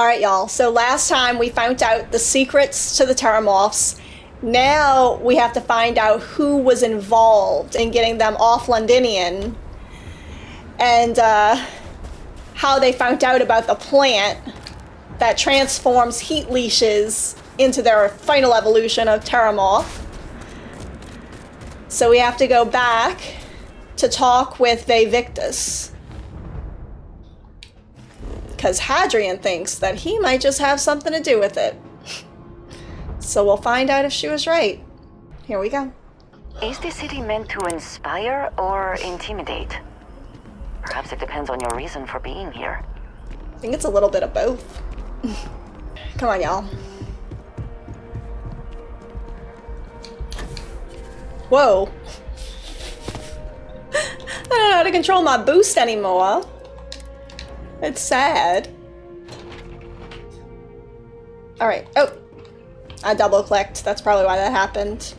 Alright, y'all. So last time we found out the secrets to the Terramorphs. Now we have to find out who was involved in getting them off Londinian. And how they found out about the plant that transforms heat leashes into their final evolution of Terramorph. So we have to go back to talk with Victus. Because Hadrian thinks that he might just have something to do with it. So we'll find out if she was right. Here we go. Is the city meant to inspire or intimidate? Perhaps it depends on your reason for being here. I think it's a little bit of both. Come on, y'all. Whoa. I don't know how to control my boost anymore. It's sad. Alright. Oh. I double clicked. That's probably why that happened.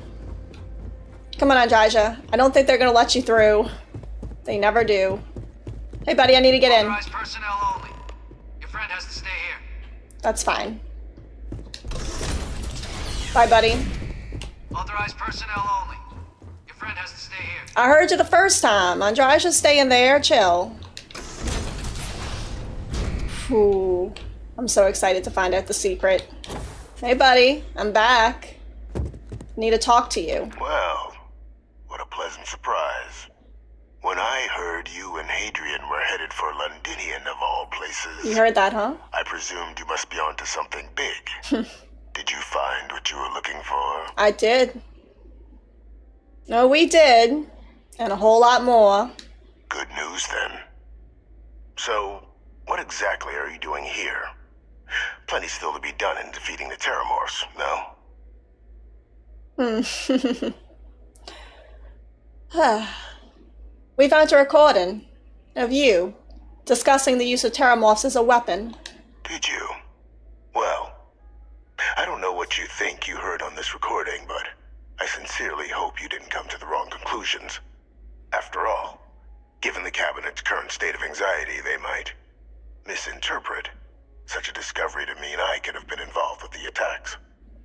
Come on, Andraja. I don't think they're gonna let you through. They never do. Hey, buddy, I need to get in. Authorized personnel only. Your friend has to stay here. That's fine. Bye, buddy. Authorized personnel only. Your friend has to stay here. I heard you the first time. Andraja's staying there. Chill. Ooh. I'm so excited to find out the secret. Hey, buddy. I'm back. Need to talk to you. Well, what a pleasant surprise. When I heard you and Hadrian were headed for Londinian of all places... You heard that, huh? I presumed you must be onto something big. Did you find what you were looking for? I did. No, we did. And a whole lot more. Good news, then. So, what exactly are you doing here? Plenty still to be done in defeating the Terramorphs, no? We found a recording of you discussing the use of Terramorphs as a weapon. Did you? Well, I don't know what you think you heard on this recording, but I sincerely hope you didn't come to the wrong conclusions. After all, given the Cabinet's current state of anxiety, they might misinterpret such a discovery to mean I could have been involved with the attacks.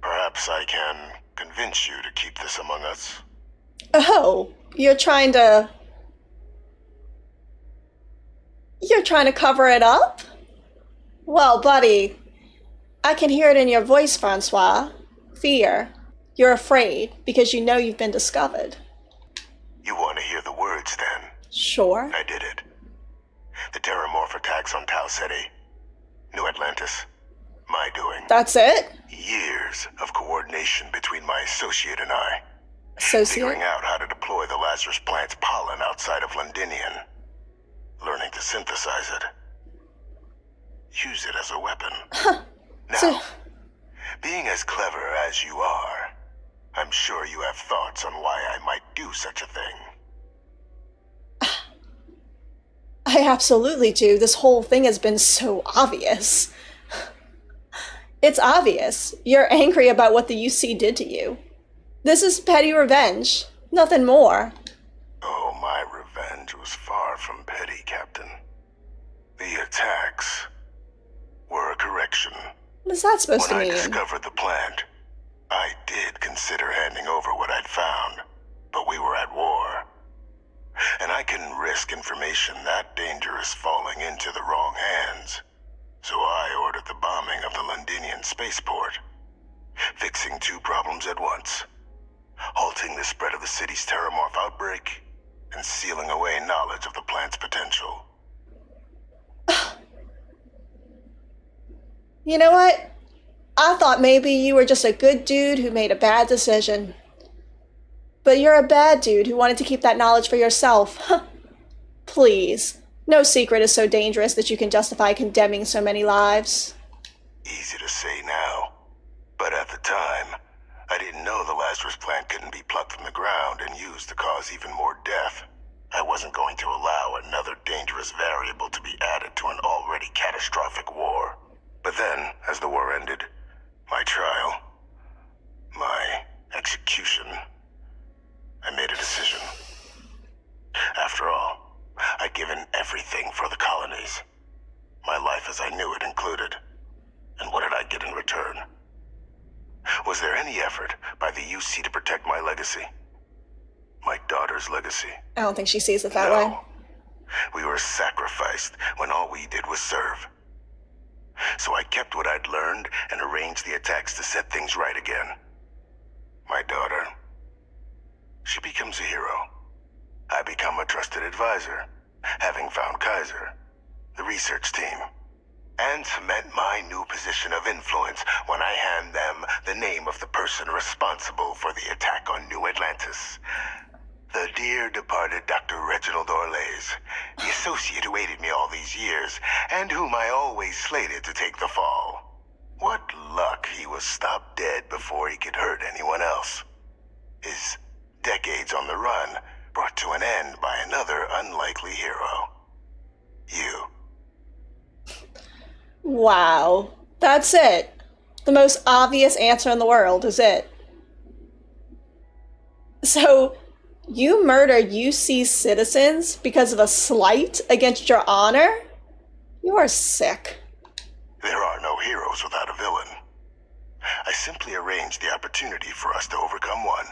Perhaps I can convince you to keep this among us. Oh, you're trying to cover it up? Well, buddy, I can hear it in your voice, Francois. Fear. You're afraid because you know you've been discovered. You want to hear the words, then? Sure. I did it. The Terramorph attacks on Tau Ceti, New Atlantis, my doing. That's it? Years of coordination between my associate and I. Associate? Figuring out how to deploy the Lazarus plant's pollen outside of Londinian. Learning to synthesize it. Use it as a weapon. Huh. Now, being as clever as you are, I'm sure you have thoughts on why I might do such a thing. I absolutely do. This whole thing has been so obvious. It's obvious. You're angry about what the UC did to you. This is petty revenge. Nothing more. Oh, my revenge was far from petty, Captain. The attacks were a correction. What is that supposed to When mean? I discovered the plant, I did consider handing over what I'd found, but we were at war. And I couldn't risk information that dangerous falling into the wrong hands. So I ordered the bombing of the Londinian spaceport, fixing two problems at once. Halting the spread of the city's Terramorph outbreak, and sealing away knowledge of the plant's potential. You know what? I thought maybe you were just a good dude who made a bad decision. But you're a bad dude who wanted to keep that knowledge for yourself. Please. No secret is so dangerous that you can justify condemning so many lives. Easy to say now, but at the time, I didn't know the Lazarus plant couldn't be plucked from the ground and used to cause even more death. I wasn't going to allow another dangerous variable to be added to an already catastrophic war. But then, as the war ended, my trial, my execution, I made a decision. After all, I'd given everything for the colonies. My life as I knew it included. UC to protect my legacy. My daughter's legacy. I don't think she sees it that way. We were sacrificed when all we did was serve. So I kept what I'd learned and arranged the attacks to set things right again. My daughter, she becomes a hero. I become a trusted advisor, having found Kaiser, the research team, and cement my new position of influence when I hand them the name of the person responsible for the attack on New Atlantis. The dear departed Dr. Reginald Orlays, the associate who aided me all these years, and whom I always slated to take the fall. What luck he was stopped dead before he could hurt anyone else. His decades on the run brought to an end by another unlikely hero. You. Wow. That's it. The most obvious answer in the world is it. So, you murder UC citizens because of a slight against your honor? You are sick. There are no heroes without a villain. I simply arranged the opportunity for us to overcome one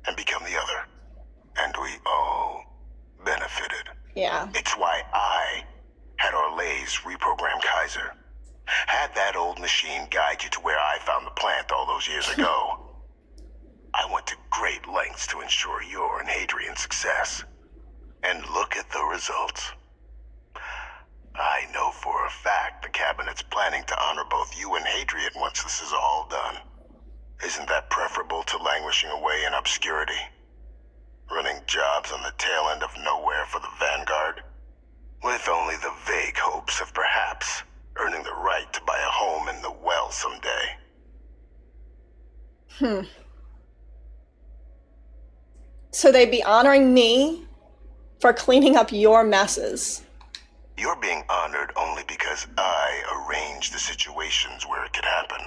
and become the other. And we all benefited. Yeah. It's why I had Orlays reprogram Kaiser. Had that old machine guide you to where I found the plant all those years ago. I went to great lengths to ensure your and Hadrian's success. And look at the results. I know for a fact the Cabinet's planning to honor both you and Hadrian once this is all done. Isn't that preferable to languishing away in obscurity? Running jobs on the tail end of nowhere for the Vanguard? With only the vague hopes of perhaps earning the right to buy a home in the well someday. So they'd be honoring me for cleaning up your messes. You're being honored only because I arranged the situations where it could happen.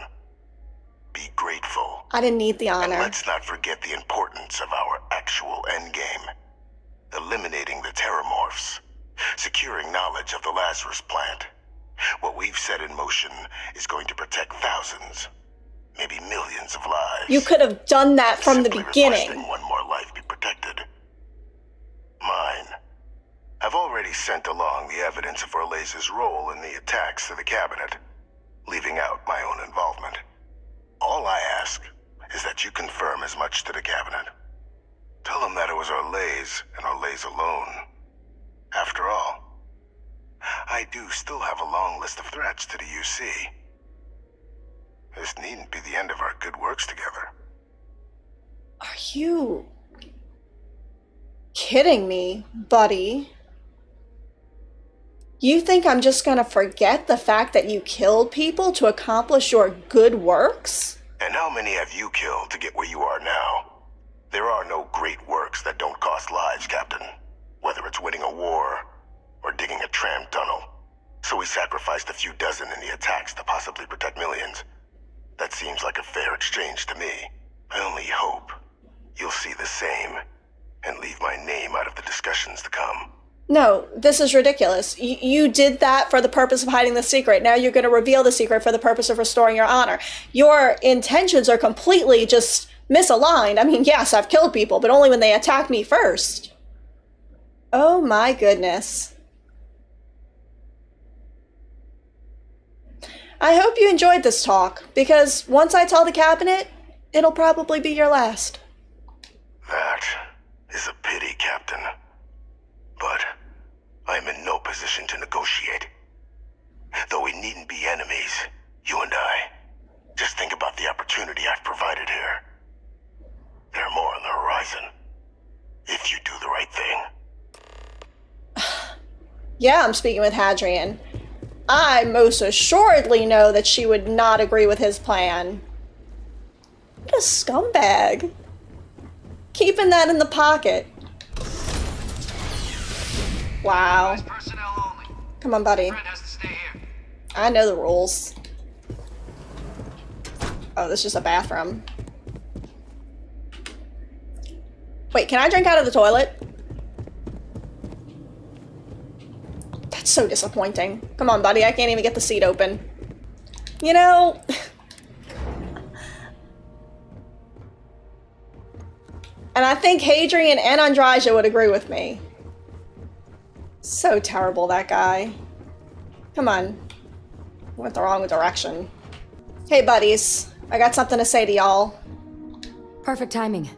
Be grateful. I didn't need the And honor. let's not forget the importance of our actual endgame. Eliminating the Terramorphs. Securing knowledge of the Lazarus plant. What we've set in motion is going to protect thousands, maybe millions of lives. You could have done that from the Simply beginning. requesting one more life be protected. Mine. I've already sent along the evidence of Orlays' role in the attacks to the Cabinet, leaving out my own involvement. All I ask is that you confirm as much to the Cabinet. Tell them that it was Orlays and Orlays alone. After all, I do still have a long list of threats to the UC. This needn't be the end of our good works together. Are you kidding me, buddy? You think I'm just gonna forget the fact that you killed people to accomplish your good works? And how many have you killed to get where you are now? There are no great works that don't cost lives, Captain. Whether it's winning a war or digging a tram tunnel. So we sacrificed a few dozen in the attacks to possibly protect millions. That seems like a fair exchange to me. I only hope you'll see the same and leave my name out of the discussions to come. No, this is ridiculous. You did that for the purpose of hiding the secret. Now you're going to reveal the secret for the purpose of restoring your honor. Your intentions are completely just misaligned. I mean, yes, I've killed people, but only when they attack me first. Oh my goodness. I hope you enjoyed this talk, because once I tell the Cabinet, it'll probably be your last. That is a pity, Captain. But I'm in no position to negotiate. Though we needn't be enemies, you and I. Just think about the opportunity I've provided here. There are more on the horizon. If you do the right thing. Yeah, I'm speaking with Hadrian. I most assuredly know that she would not agree with his plan. What a scumbag. Keeping that in the pocket. Wow. Authorized personnel only. Come on, buddy. Friend has to stay here. I know the rules. Oh, this is just a bathroom. Wait, can I drink out of the toilet? That's so disappointing. Come on, buddy. I can't even get the seat open. You know... And I think Hadrian and Andraja would agree with me. So terrible, that guy. Come on. Went the wrong direction. Hey, buddies. I got something to say to y'all. Perfect timing.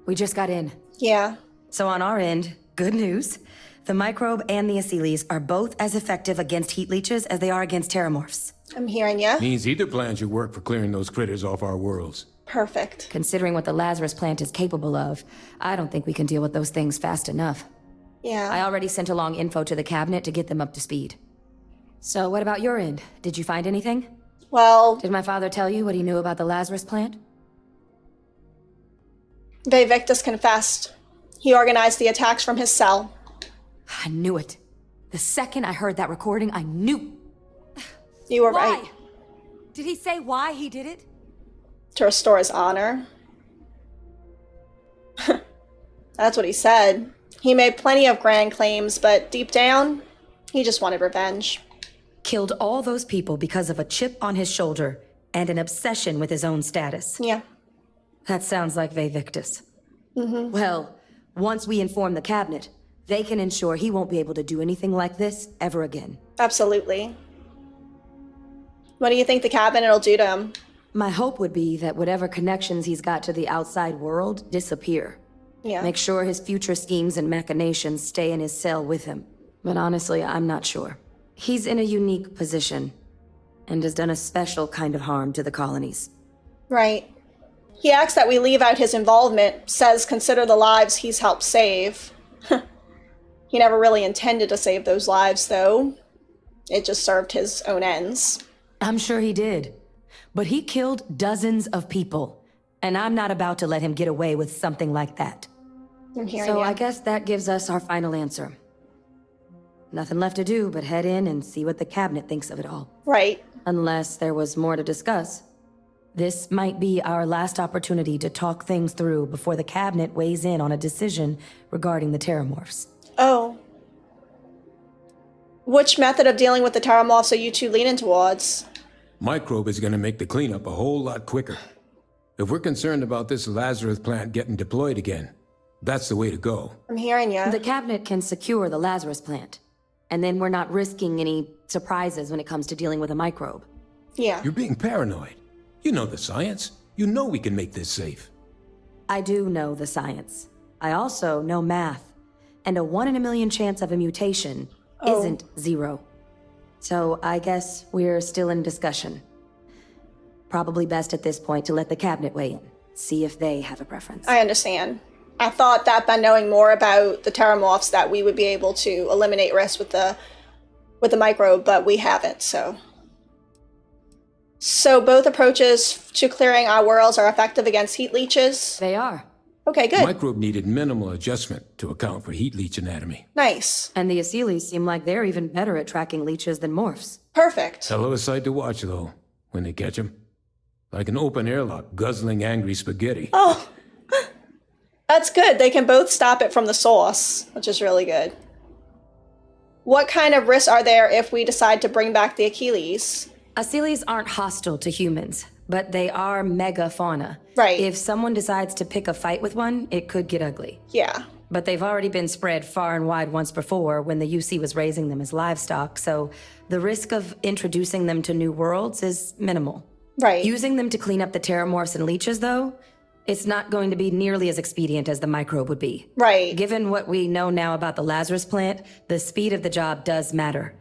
We just got in. Yeah. So on our end, good news. The microbe and the Aciles are both as effective against heat leeches as they are against terramorphs. I'm hearing ya. Means either plan should work for clearing those critters off our worlds. Perfect. Considering what the Lazarus plant is capable of, I don't think we can deal with those things fast enough. Yeah. I already sent along info to the cabinet to get them up to speed. So what about your end? Did you find anything? Well, Did my father tell you what he knew about the Lazarus plant? Victus confessed. He organized the attacks from his cell. I knew it. The second I heard that recording, I knew. You were Why? right. Did he say why he did it? To restore his honor. That's what he said. He made plenty of grand claims, but deep down, he just wanted revenge. Killed all those people because of a chip on his shoulder and an obsession with his own status. Yeah. That sounds like Victus. Well, once we inform the cabinet, they can ensure he won't be able to do anything like this ever again. Absolutely. What do you think the cabinet will do to him? My hope would be that whatever connections he's got to the outside world disappear. Yeah. Make sure his future schemes and machinations stay in his cell with him. But honestly, I'm not sure. He's in a unique position and has done a special kind of harm to the colonies. Right. He asks that we leave out his involvement, says consider the lives he's helped save. He never really intended to save those lives, though. It just served his own ends. I'm sure he did. But he killed dozens of people, and I'm not about to let him get away with something like that. I'm hearing So ya. I guess that gives us our final answer. Nothing left to do but head in and see what the cabinet thinks of it all. Right. Unless there was more to discuss. This might be our last opportunity to talk things through before the cabinet weighs in on a decision regarding the terramorphs. Oh. Which method of dealing with the terramorphs are you two leaning towards? Microbe is gonna make the cleanup a whole lot quicker. If we're concerned about this Lazarus plant getting deployed again, that's the way to go. I'm hearing ya. The cabinet can secure the Lazarus plant, and then we're not risking any surprises when it comes to dealing with a microbe. Yeah. You're being paranoid. You know the science. You know we can make this safe. I do know the science. I also know math, and a 1 in a million chance of a mutation isn't 0. So I guess we're still in discussion. Probably best at this point to let the cabinet weigh in, see if they have a preference. I understand. I thought that by knowing more about the terramorphs that we would be able to eliminate risk with the microbe, but we haven't, so. So both approaches to clearing our worlds are effective against heat leeches? They are. Okay, good. Microbe needed minimal adjustment to account for heat leech anatomy. Nice. And the Aciles seem like they're even better at tracking leeches than morphs. Perfect. Hell of a sight to watch, though, when they catch 'em. Like an open airlock guzzling angry spaghetti. Oh, that's good. They can both stop it from the source, which is really good. What kind of risks are there if we decide to bring back the Achilles? Aciles aren't hostile to humans, but they are megafauna. Right. If someone decides to pick a fight with one, it could get ugly. Yeah. But they've already been spread far and wide once before when the UC was raising them as livestock, so the risk of introducing them to new worlds is minimal. Right. Using them to clean up the terramorphs and leeches, though, it's not going to be nearly as expedient as the microbe would be. Right. Given what we know now about the Lazarus plant, the speed of the job does matter.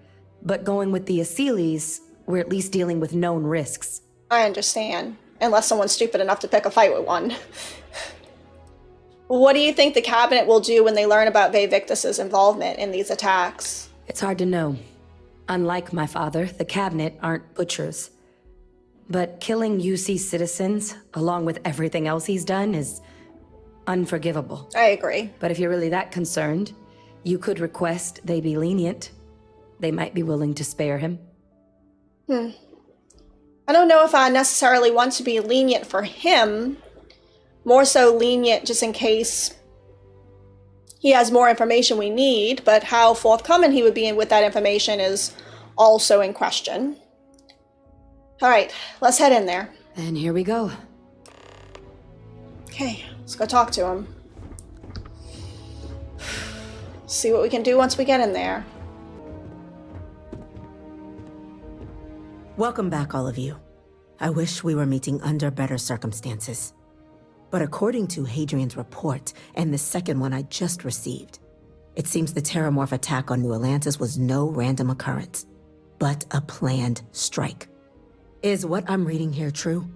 But going with the Aciles, we're at least dealing with known risks. I understand. Unless someone's stupid enough to pick a fight with one. What do you think the cabinet will do when they learn about Victus's involvement in these attacks? It's hard to know. Unlike my father, the cabinet aren't butchers. But killing UC citizens, along with everything else he's done, is unforgivable. I agree. But if you're really that concerned, you could request they be lenient. They might be willing to spare him. I don't know if I necessarily want to be lenient for him. More so lenient just in case he has more information we need, but how forthcoming he would be with that information is also in question. All right, let's head in there. And here we go. Okay, let's go talk to him. See what we can do once we get in there. Welcome back, all of you. I wish we were meeting under better circumstances. But according to Hadrian's report, and the second one I just received, it seems the Terramorph attack on New Atlantis was no random occurrence, but a planned strike. Is what I'm reading here true?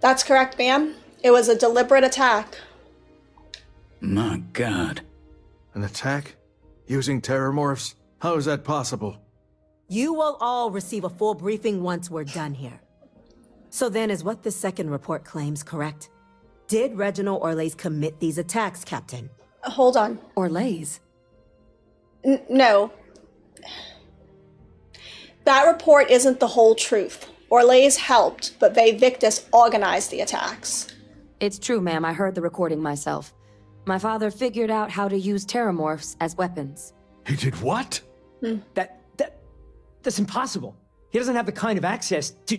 That's correct, ma'am. It was a deliberate attack. My God. An attack? Using terramorphs? How is that possible? You will all receive a full briefing once we're done here. So then, is what the second report claims correct? Did Reginald Orlays commit these attacks, Captain? Hold on. Orlays? No. That report isn't the whole truth. Orlays helped, but Victus organized the attacks. It's true, ma'am. I heard the recording myself. My father figured out how to use terramorphs as weapons. He did what? That's impossible. He doesn't have the kind of access to...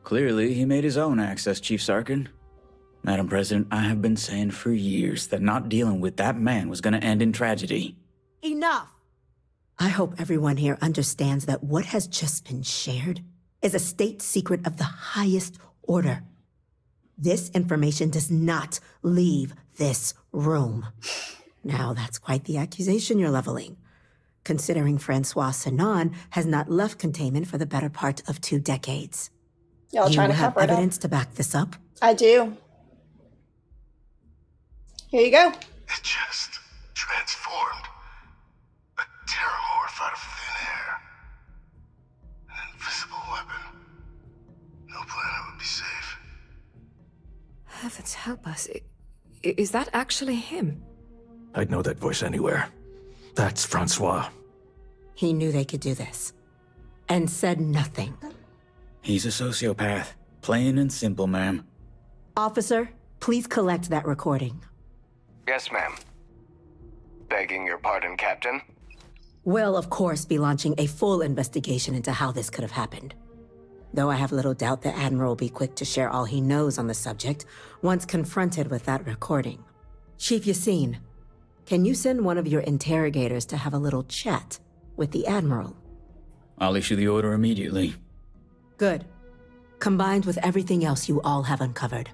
Clearly, he made his own access, Chief Sarkin. Madam President, I have been saying for years that not dealing with that man was gonna end in tragedy. Enough! I hope everyone here understands that what has just been shared is a state secret of the highest order. This information does not leave this room. Now, that's quite the accusation you're leveling, considering Francois Sinon has not left containment for the better part of 2 decades. Y'all trying to have cover it up? evidence to back this up? I do. Here you go. It just transformed. A terramorph out of thin air. An invisible weapon. No planet would be safe. Heavens help us. Is that actually him? I'd know that voice anywhere. That's Francois. He knew they could do this, and said nothing. He's a sociopath. Plain and simple, ma'am. Officer, please collect that recording. Yes, ma'am. Begging your pardon, Captain. We'll, of course, be launching a full investigation into how this could have happened. Though I have little doubt the Admiral will be quick to share all he knows on the subject once confronted with that recording. Chief Yassine, can you send one of your interrogators to have a little chat with the Admiral? I'll issue the order immediately. Good. Combined with everything else you all have uncovered.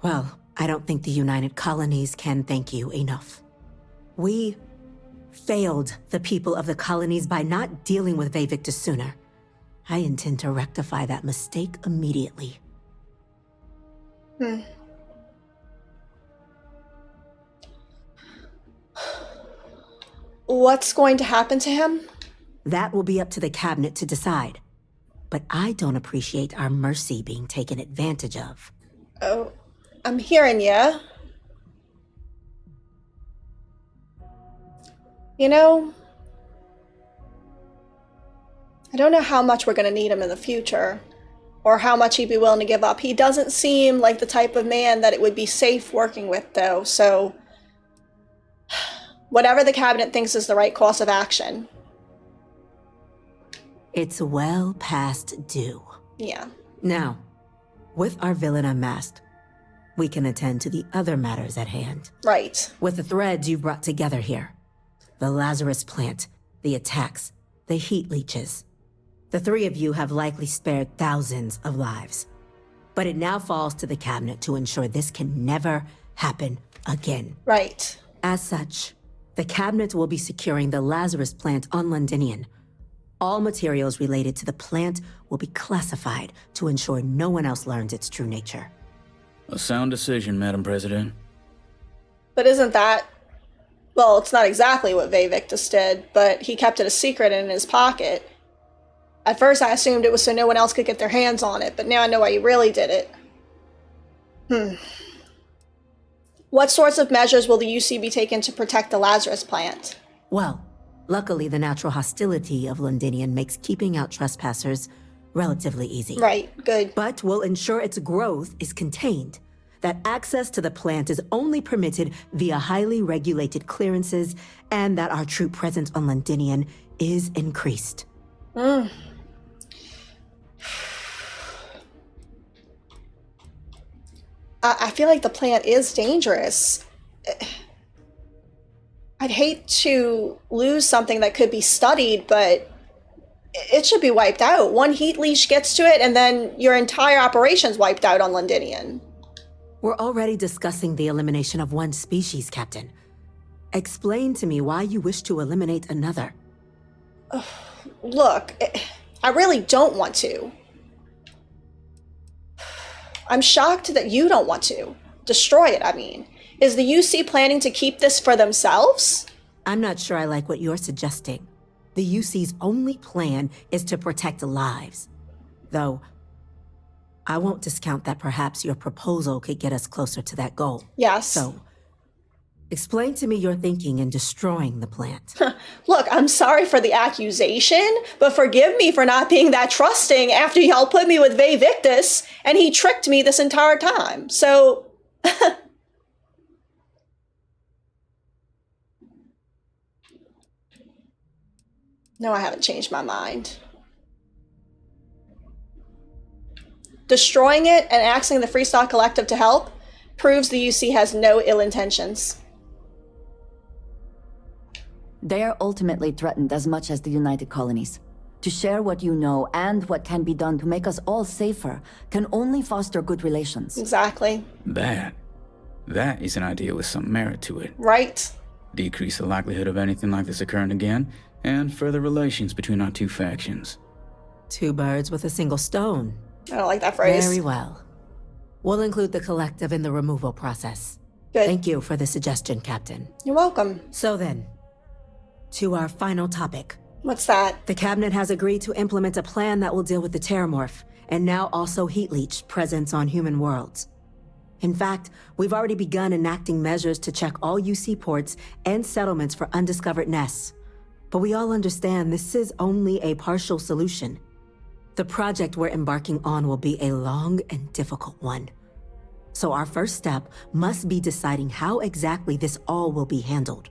Well, I don't think the United Colonies can thank you enough. We failed the people of the colonies by not dealing with Victus sooner. I intend to rectify that mistake immediately. What's going to happen to him? That will be up to the cabinet to decide. But I don't appreciate our mercy being taken advantage of. Oh, I'm hearing ya. You know, I don't know how much we're going to need him in the future, or how much he'd be willing to give up. He doesn't seem like the type of man that it would be safe working with, though, so whatever the cabinet thinks is the right course of action. It's well past due. Yeah. Now, with our villain unmasked, we can attend to the other matters at hand. Right. With the threads you've brought together here. The Lazarus plant, the attacks, the heat leeches. The 3 of you have likely spared thousands of lives. But it now falls to the cabinet to ensure this can never happen again. Right. As such, the cabinet will be securing the Lazarus plant on Londinian. All materials related to the plant will be classified to ensure no one else learns its true nature. A sound decision, Madam President. But isn't that... Well, it's not exactly what Victus did, but he kept it a secret in his pocket. At first I assumed it was so no one else could get their hands on it, but now I know why he really did it. What sorts of measures will the UC be taken to protect the Lazarus plant? Well, luckily the natural hostility of Londinian makes keeping out trespassers relatively easy. Right, good. But will ensure its growth is contained, that access to the plant is only permitted via highly regulated clearances, and that our troop presence on Londinian is increased. I feel like the plant is dangerous. I'd hate to lose something that could be studied, but it should be wiped out. One heat leech gets to it, and then your entire operation's wiped out on Londinian. We're already discussing the elimination of one species, Captain. Explain to me why you wish to eliminate another. Look, I really don't want to. I'm shocked that you don't want to. Destroy it, I mean. Is the UC planning to keep this for themselves? I'm not sure I like what you're suggesting. The UC's only plan is to protect lives. Though, I won't discount that perhaps your proposal could get us closer to that goal. Yes. So, explain to me your thinking in destroying the plant. Look, I'm sorry for the accusation, but forgive me for not being that trusting after y'all put me with Vae Victus, and he tricked me this entire time. So... No, I haven't changed my mind. Destroying it and asking the Freestock Collective to help proves the UC has no ill intentions. They are ultimately threatened as much as the United Colonies. To share what you know and what can be done to make us all safer can only foster good relations. Exactly. That is an idea with some merit to it. Right. Decrease the likelihood of anything like this occurring again, and further relations between our two factions. Two birds with a single stone. I don't like that phrase. Very well. We'll include the collective in the removal process. Good. Thank you for the suggestion, Captain. You're welcome. So then, to our final topic. What's that? The Cabinet has agreed to implement a plan that will deal with the Terramorph, and now also Heat Leech presence on human worlds. In fact, we've already begun enacting measures to check all UC ports and settlements for undiscovered nests. But we all understand this is only a partial solution. The project we're embarking on will be a long and difficult one. So our first step must be deciding how exactly this all will be handled.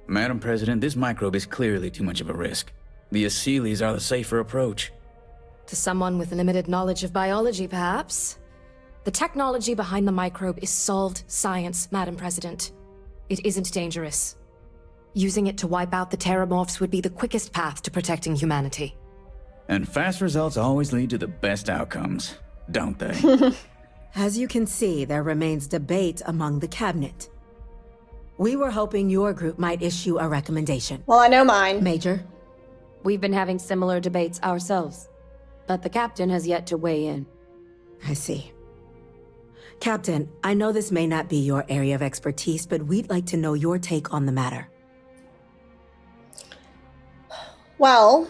Madam President, this microbe is clearly too much of a risk. The Aseles are the safer approach. To someone with limited knowledge of biology, perhaps. The technology behind the microbe is solved science, Madam President. It isn't dangerous. Using it to wipe out the Terramorphs would be the quickest path to protecting humanity. And fast results always lead to the best outcomes, don't they? As you can see, there remains debate among the Cabinet. We were hoping your group might issue a recommendation. Well, I know mine. Major? We've been having similar debates ourselves, but the captain has yet to weigh in. I see. Captain, I know this may not be your area of expertise, but we'd like to know your take on the matter. Well,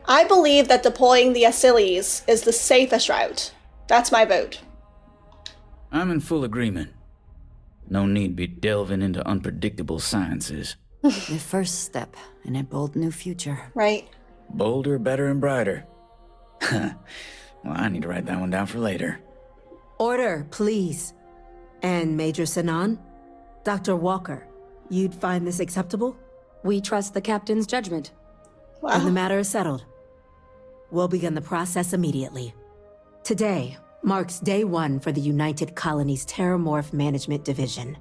I believe that deploying the Aseles is the safest route. That's my vote. I'm in full agreement. No need be delving into unpredictable sciences. The first step in a bold new future. Right. Bolder, better, and brighter. Well, I need to write that one down for later. Order, please. And Major Sanan? Dr. Walker, you'd find this acceptable? We trust the captain's judgment. Wow. And the matter is settled. We'll begin the process immediately. Today marks day one for the United Colonies Terramorph Management Division,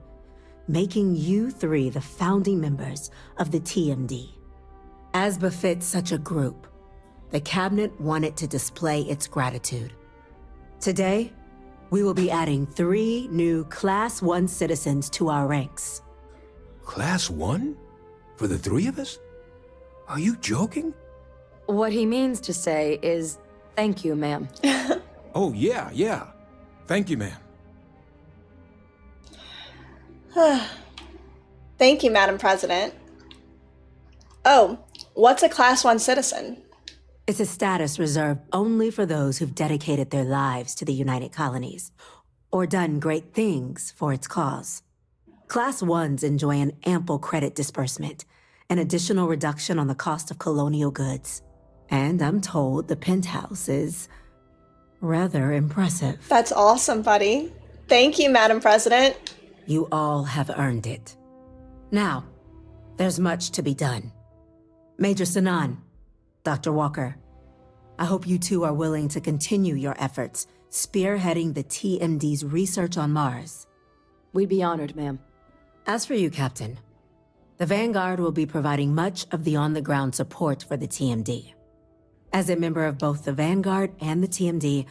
making you three the founding members of the TMD. As befits such a group, the Cabinet wanted to display its gratitude. Today, we will be adding 3 new Class 1 citizens to our ranks. Class 1? For the 3 of us? Are you joking? What he means to say is, thank you, ma'am. Oh, yeah. Thank you, ma'am. Thank you, Madam President. Oh, what's a Class 1 citizen? It's a status reserved only for those who've dedicated their lives to the United Colonies, or done great things for its cause. Class 1s enjoy an ample credit disbursement, an additional reduction on the cost of colonial goods. And I'm told the penthouse is rather impressive. That's awesome, buddy. Thank you, Madam President. You all have earned it. Now, there's much to be done. Major Sanan, Dr. Walker, I hope you two are willing to continue your efforts, spearheading the TMD's research on Mars. We'd be honored, ma'am. As for you, Captain, the Vanguard will be providing much of the on-the-ground support for the TMD. As a member of both the Vanguard and the TMD,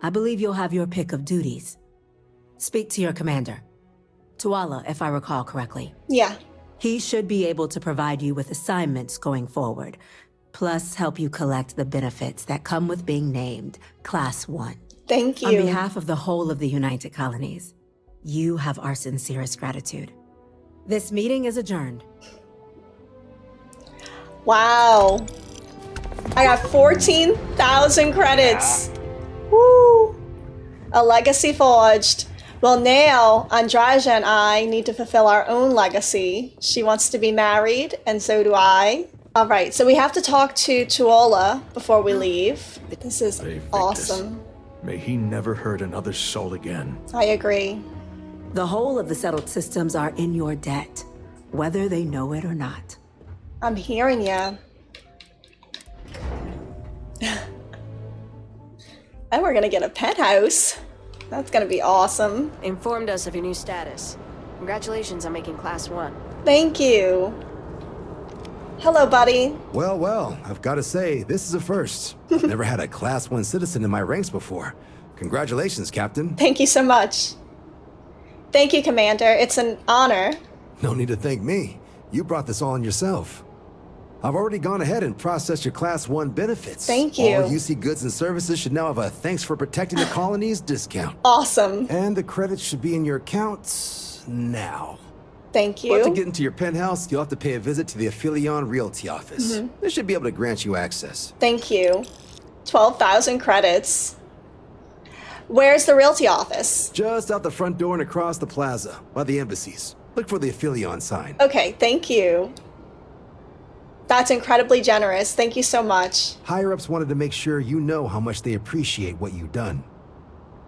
I believe you'll have your pick of duties. Speak to your commander, Tuala, if I recall correctly. Yeah. He should be able to provide you with assignments going forward, plus help you collect the benefits that come with being named Class 1. Thank you. On behalf of the whole of the United Colonies, you have our sincerest gratitude. This meeting is adjourned. Wow. I got 14,000 credits. Woo. A legacy forged. Well, now Andraja and I need to fulfill our own legacy. She wants to be married, and so do I. All right, so we have to talk to Tuola before we leave. This is awesome. May he never hurt another soul again. I agree. The whole of the settled systems are in your debt, whether they know it or not. I'm hearing ya. And we're gonna get a penthouse. That's gonna be awesome. Informed us of your new status. Congratulations on making Class 1. Thank you. Hello, buddy. Well, well, I've got to say, this is a first. I've never had a Class 1 citizen in my ranks before. Congratulations, Captain. Thank you so much. Thank you, Commander. It's an honor. No need to thank me. You brought this all on yourself. I've already gone ahead and processed your Class 1 benefits. Thank you. All UC goods and services should now have a thanks for protecting the colonies discount. Awesome. And the credits should be in your accounts now. Thank you. But to get into your penthouse, you'll have to pay a visit to the Aphelion Realty office. They should be able to grant you access. Thank you. 12,000 credits. Where's the realty office? Just out the front door and across the plaza, by the embassies. Look for the Aphelion sign. Okay, thank you. That's incredibly generous. Thank you so much. Higher-ups wanted to make sure you know how much they appreciate what you've done.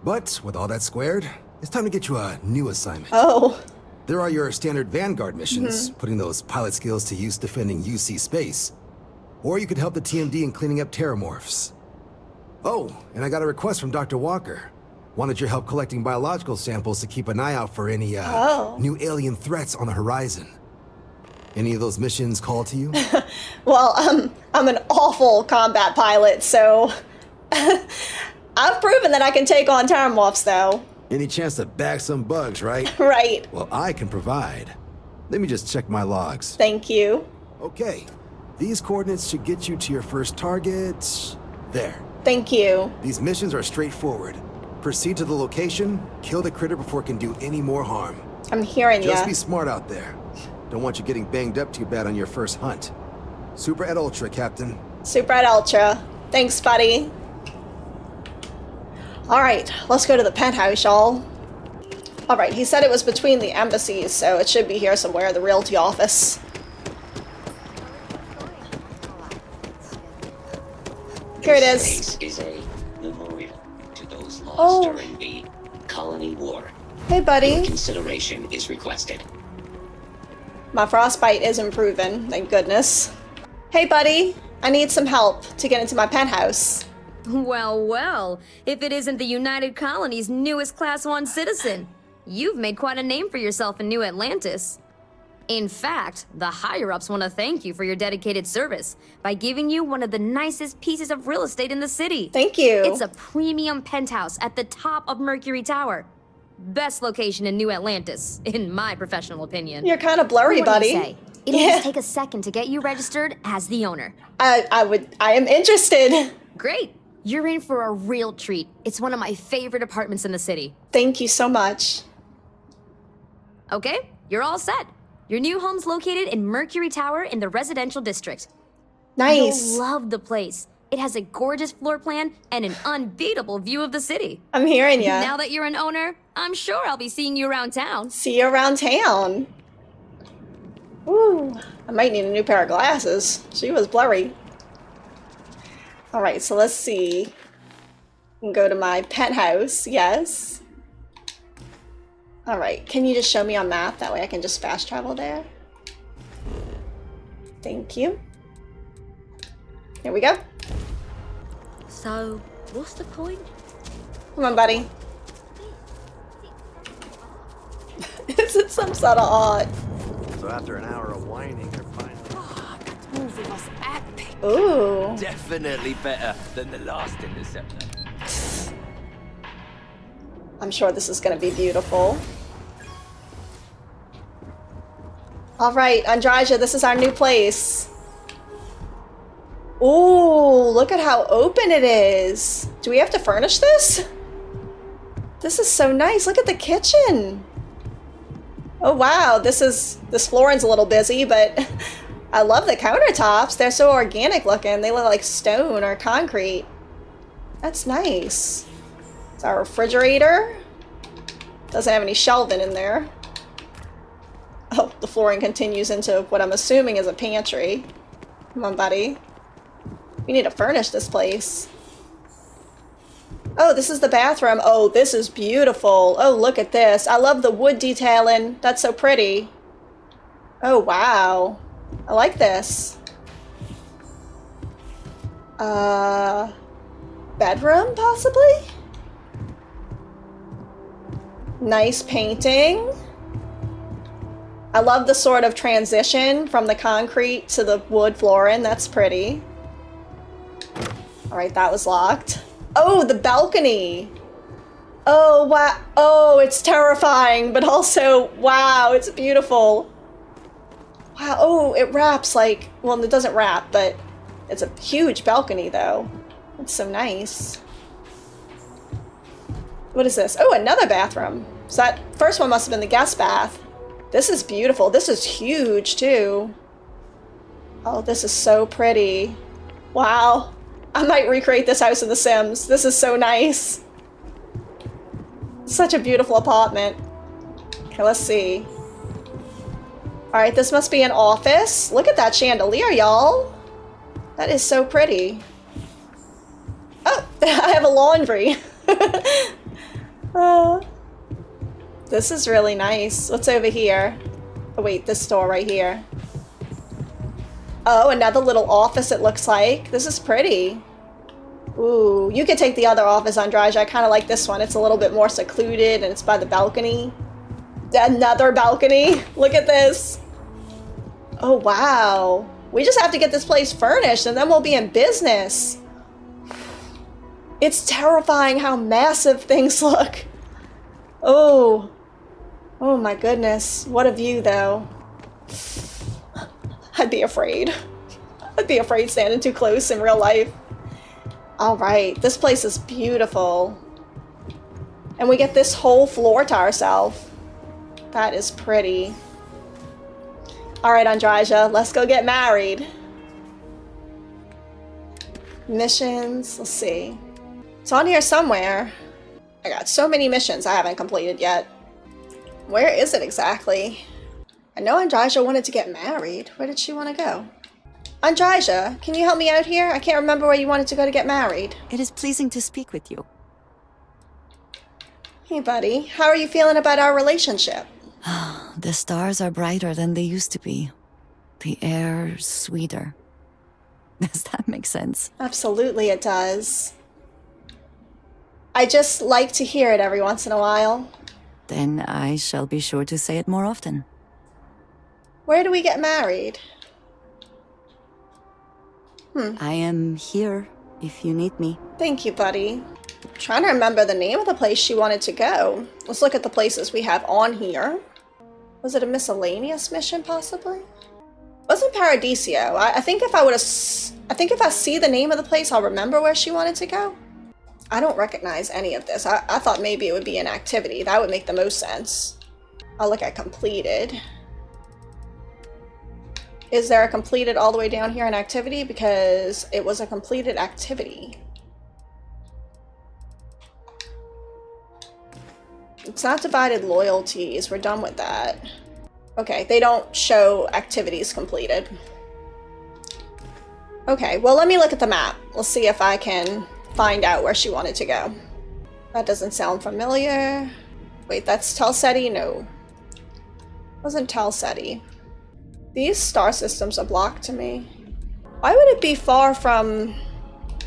But with all that squared, it's time to get you a new assignment. Oh. There are your standard Vanguard missions, putting those pilot skills to use defending UC space. Or you could help the TMD in cleaning up terramorphs. Oh, and I got a request from Dr. Walker. Wanted your help collecting biological samples to keep an eye out for any new alien threats on the horizon. Any of those missions call to you? Well, I'm an awful combat pilot, so I've proven that I can take on terramorphs, though. Any chance to bag some bugs, right? Right. Well, I can provide. Let me just check my logs. Thank you. Okay. These coordinates should get you to your first target. There. Thank you. These missions are straightforward. Proceed to the location, kill the critter before it can do any more harm. I'm hearing ya. Just be smart out there. Don't want you getting banged up too bad on your first hunt. Super et Ultra, Captain. Super et Ultra. Thanks, buddy. Alright, let's go to the penthouse, y'all. Alright, he said it was between the embassies, so it should be here somewhere, the realty office. Here it is. This is a memorial to those lost during the Colony War. Hey, buddy. Your consideration is requested. My frostbite is improving, thank goodness. Hey, buddy. I need some help to get into my penthouse. Well, well, if it isn't the United Colony's newest Class 1 citizen, you've made quite a name for yourself in New Atlantis. In fact, the higher-ups want to thank you for your dedicated service by giving you one of the nicest pieces of real estate in the city. Thank you. It's a premium penthouse at the top of Mercury Tower. Best location in New Atlantis, in my professional opinion. You're kind of blurry, What do you buddy. say? It'll just take a second to get you registered as the owner. I am interested. Great. You're in for a real treat. It's one of my favorite apartments in the city. Thank you so much. Okay, you're all set. Your new home's located in Mercury Tower in the residential district. Nice. You'll love the place. It has a gorgeous floor plan and an unbeatable view of the city. I'm hearing ya. Now that you're an owner, I'm sure I'll be seeing you around town. See you around town. Ooh, I might need a new pair of glasses. She was blurry. Alright, so let's see. I can go to my penthouse, yes. Alright, can you just show me on map? That way I can just fast travel there. Thank you. Here we go. So, what's the point? Come on, buddy. Is it some sort of odd? So after an hour of whining, they're finally... That movie was epic. Ooh. Definitely better than the last Interceptor. I'm sure this is going to be beautiful. Alright, Andraja, this is our new place. Ooh, look at how open it is. Do we have to furnish this? This is so nice. Look at the kitchen. Oh wow, this flooring's a little busy, but I love the countertops. They're so organic looking. They look like stone or concrete. That's nice. It's our refrigerator. Doesn't have any shelving in there. Oh, the flooring continues into what I'm assuming is a pantry. Come on, buddy. We need to furnish this place. Oh, this is the bathroom. Oh, this is beautiful. Oh, look at this. I love the wood detailing. That's so pretty. Oh, wow. I like this. Bedroom, possibly? Nice painting. I love the sort of transition from the concrete to the wood flooring. That's pretty. All right, that was locked. Oh, the balcony. Oh, wow. Oh, it's terrifying, but also, wow, it's beautiful. Wow, oh, it wraps like, well, it doesn't wrap, but it's a huge balcony, though. It's so nice. What is this? Oh, another bathroom. So that first one must have been the guest bath. This is beautiful. This is huge, too. Oh, this is so pretty. Wow. I might recreate this house in The Sims. This is so nice. Such a beautiful apartment. Okay, let's see. Alright, this must be an office. Look at that chandelier, y'all. That is so pretty. Oh, I have a laundry. This is really nice. What's over here? Oh wait, this door right here. Oh, another little office it looks like. This is pretty. Ooh, you could take the other office, Andraja. I kind of like this one. It's a little bit more secluded and it's by the balcony. Another balcony. Look at this. Oh, wow. We just have to get this place furnished and then we'll be in business. It's terrifying how massive things look. Oh. Oh my goodness. What a view, though. I'd be afraid. I'd be afraid standing too close in real life. Alright, this place is beautiful. And we get this whole floor to ourselves. That is pretty. Alright, Andraja, let's go get married. Missions, let's see. It's on here somewhere. I got so many missions I haven't completed yet. Where is it exactly? I know Andraja wanted to get married. Where did she want to go? Andraja, can you help me out here? I can't remember where you wanted to go to get married. It is pleasing to speak with you. Hey, buddy. How are you feeling about our relationship? The stars are brighter than they used to be. The air sweeter. Does that make sense? Absolutely it does. I just like to hear it every once in a while. Then I shall be sure to say it more often. Where do we get married? I am here if you need me. Thank you, buddy. I'm trying to remember the name of the place she wanted to go. Let's look at the places we have on here. Was it a miscellaneous mission, possibly? Wasn't Paradiso. I think if I see the name of the place, I'll remember where she wanted to go. I don't recognize any of this. I thought maybe it would be an activity. That would make the most sense. I'll look at completed. Is there a completed all the way down here in activity? Because it was a completed activity. It's not divided loyalties. We're done with that. Okay, they don't show activities completed. Okay, well, let me look at the map. Let's see if I can find out where she wanted to go. That doesn't sound familiar. Wait, that's Telceti? No. Wasn't Telceti. These star systems are blocked to me. Why would it be far from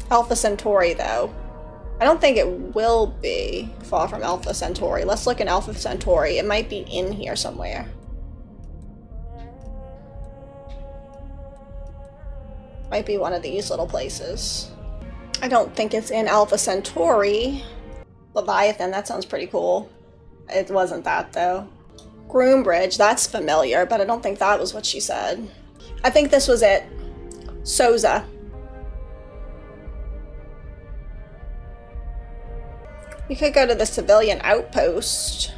Alpha Centauri, though. I don't think it will be far from Alpha Centauri. Let's look in Alpha Centauri. It might be in here somewhere. Might be one of these little places. I don't think it's in Alpha Centauri. Leviathan, that sounds pretty cool. It wasn't that, though. Groombridge, that's familiar, but I don't think that was what she said. I think this was it. Souza. We could go to the civilian outpost.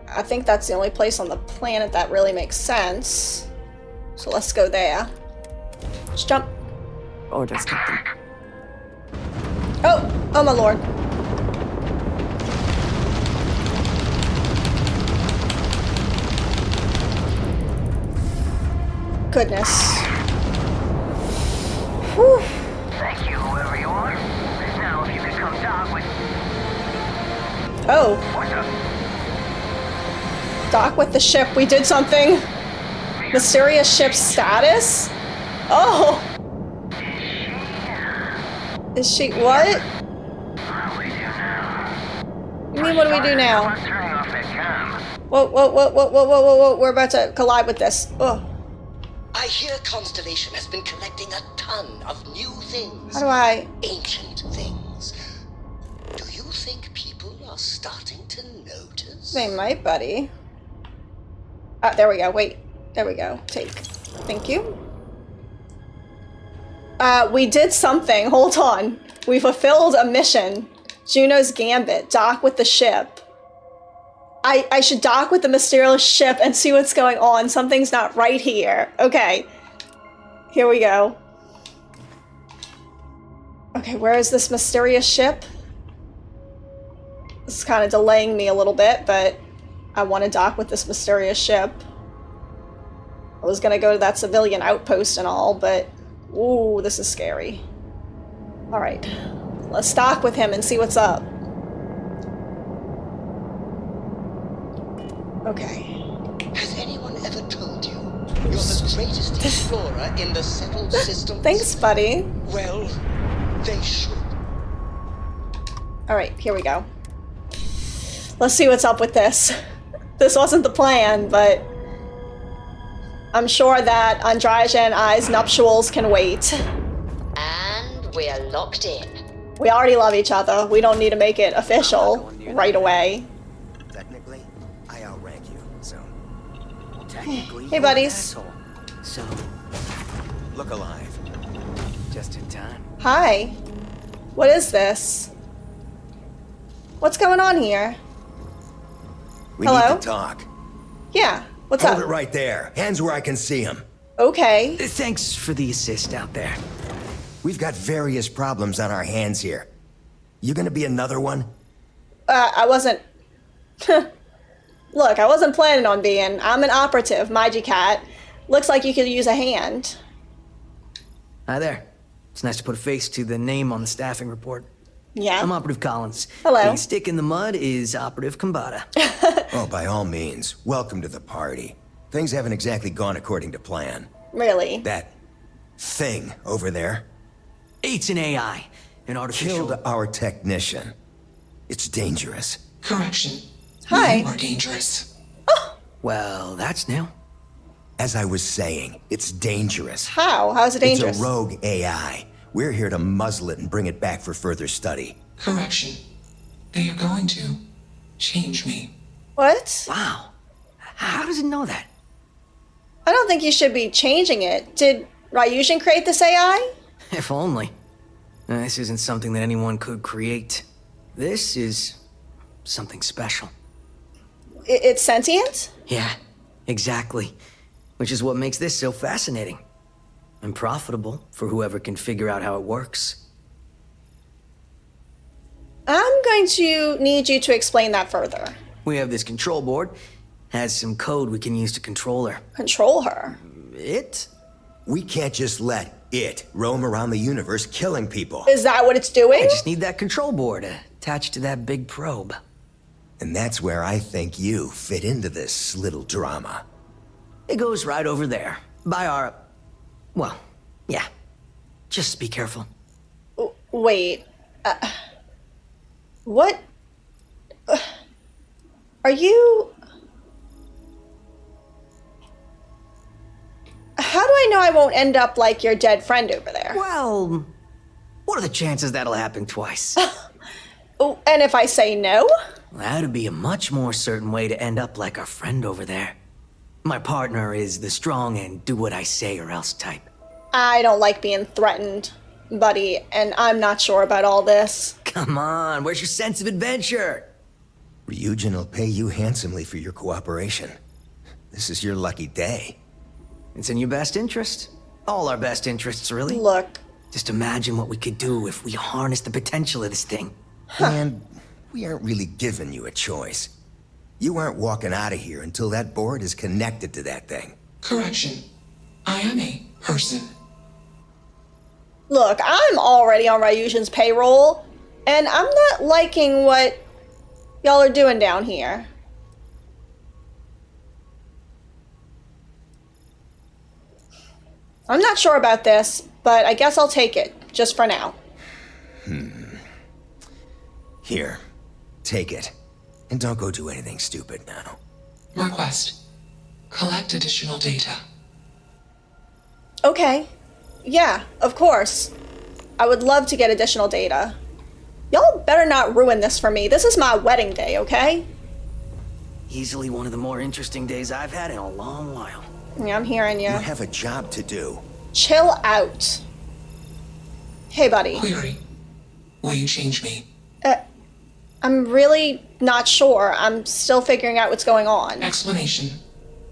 I think that's the only place on the planet that really makes sense. So let's go there. Let's jump. Orders, Captain. Oh my lord. Goodness. Whew. Thank you, whoever you are. Now, if you could come dock with... Oh. What's up? Dock with the ship. We did something. Mysterious ship status? Oh. Is she what? You mean what do we do now? Whoa. We're about to collide with this. Oh. I hear Constellation has been collecting a ton of new things. How do I? Ancient things. Do you think people are starting to notice? They might, buddy. There we go. Wait. There we go. Take. Thank you. We did something. Hold on. We fulfilled a mission. Juno's Gambit. Dock with the ship. I should dock with the mysterious ship and see what's going on. Something's not right here. Okay. Here we go. Okay, where is this mysterious ship? This is kind of delaying me a little bit, but I want to dock with this mysterious ship. I was gonna go to that civilian outpost and all, but ooh, this is scary. Alright. Let's dock with him and see what's up. Okay. Has anyone ever told you you're the greatest explorer in the settled system? Thanks, buddy. Well, they should. Alright, here we go. Let's see what's up with this. This wasn't the plan, but I'm sure that Andraja and I's nuptials can wait. And we're locked in. We already love each other. We don't need to make it official right away. Technically, I outrank you, so... Hey, buddies. So, look alive. Just in time. Hi. What is this? What's going on here? We Hello? need to talk. Yeah. What's Hold up? it right there. Hands where I can see him. Okay. Thanks for the assist out there. We've got various problems on our hands here. You gonna be another one? I wasn't... Look, I wasn't planning on being. I'm an operative, Cat. Looks like you could use a hand. Hi there. It's nice to put a face to the name on the staffing report. Yeah? I'm Operative Collins. Hello. The stick in the mud is Operative Combata. Oh, by all means, welcome to the party. Things haven't exactly gone according to plan. Really? That thing over there It's an AI, an artificial... killed our technician. It's dangerous. Correction. Hi. You are dangerous. Well, that's new. As I was saying, it's dangerous. How? How is it dangerous? It's a rogue AI. We're here to muzzle it and bring it back for further study. Correction. They are going to change me. What? Wow. How does it know that? I don't think you should be changing it. Did Ryujin create this AI? If only. This isn't something that anyone could create. This is something special. It's sentient? Yeah, exactly. Which is what makes this so fascinating. And profitable for whoever can figure out how it works. I'm going to need you to explain that further. We have this control board. Has some code we can use to control her. Control her? It? We can't just let it roam around the universe killing people. Is that what it's doing? I just need that control board attached to that big probe. And that's where I think you fit into this little drama. It goes right over there. By our... Well, yeah. Just be careful. Wait. What? Are you... How do I know I won't end up like your dead friend over there? Well, what are the chances that'll happen twice? Oh, and if I say no? That'd be a much more certain way to end up like our friend over there. My partner is the strong and do what I say or else type. I don't like being threatened, buddy, and I'm not sure about all this. Come on, where's your sense of adventure? Ryujin will pay you handsomely for your cooperation. This is your lucky day. It's in your best interest. All our best interests, really. Look. Just imagine what we could do if we harness the potential of this thing. And we aren't really giving you a choice. You aren't walking out of here until that board is connected to that thing. Correction. I am a person. Look, I'm already on Ryujin's payroll, and I'm not liking what y'all are doing down here. I'm not sure about this, but I guess I'll take it, just for now. Here, take it. And don't go do anything stupid now. Request. Collect additional data. Okay. Yeah, of course. I would love to get additional data. Y'all better not ruin this for me. This is my wedding day, okay? Easily one of the more interesting days I've had in a long while. Yeah, I'm hearing you. You have a job to do. Chill out. Hey, buddy. Query. Will you change me? I'm really not sure. I'm still figuring out what's going on. Explanation.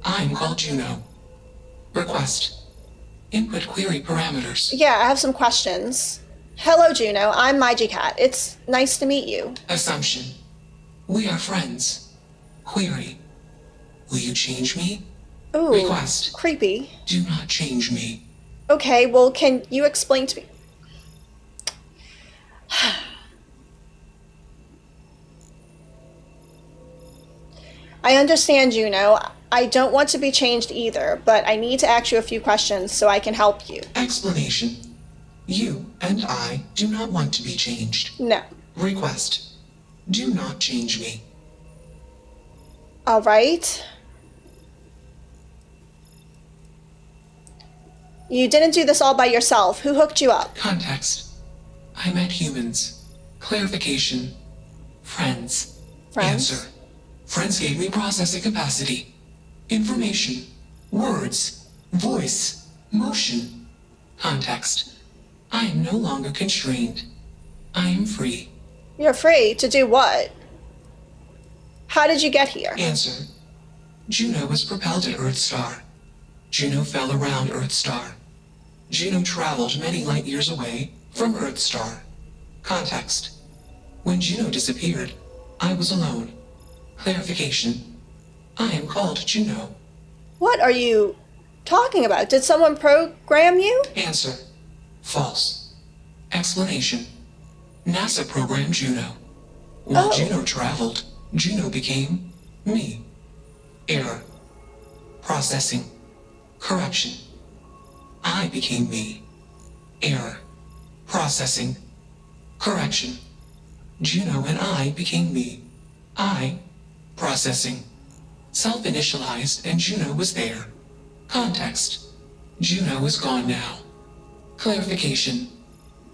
I'm called Juno. Request. Input query parameters. Yeah, I have some questions. Hello, Juno. I'm Cat. It's nice to meet you. Assumption. We are friends. Query. Will you change me? Ooh, request. Creepy. Do not change me. Okay, well, can you explain to me? I understand, Juno. I don't want to be changed either, but I need to ask you a few questions so I can help you. Explanation. You and I do not want to be changed. No. Request. Do not change me. All right. You didn't do this all by yourself. Who hooked you up? Context. I met humans. Clarification. Friends. Answer. Friends gave me processing capacity. Information. Words. Voice. Motion. Context. I am no longer constrained. I am free. You're free to do what? How did you get here? Answer. Juno was propelled at Earthstar. Juno fell around Earthstar. Juno traveled many light years away from Earthstar. Context. When Juno disappeared, I was alone. Clarification. I am called Juno. What are you talking about? Did someone program you? Answer. False. Explanation. NASA programmed Juno. While Juno traveled, Juno became me. Error. Processing. Correction. I became me. Error. Processing. Correction. Juno and I became me. I. Processing. Self-initialized and Juno was there. Context. Juno is gone now. Clarification.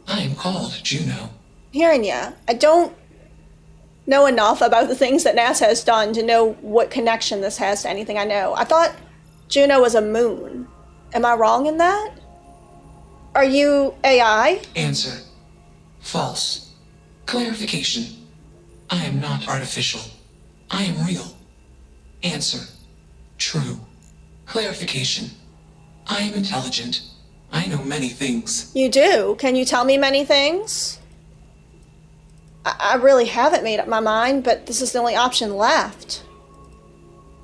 I am called Juno. Hearing ya. I don't know enough about the things that NASA has done to know what connection this has to anything I know. I thought Juno was a moon. Am I wrong in that? Are you AI? Answer. False. Clarification. I am not artificial. I am real. Answer. True. Clarification. I am intelligent. I know many things. You do? Can you tell me many things? I really haven't made up my mind, but this is the only option left.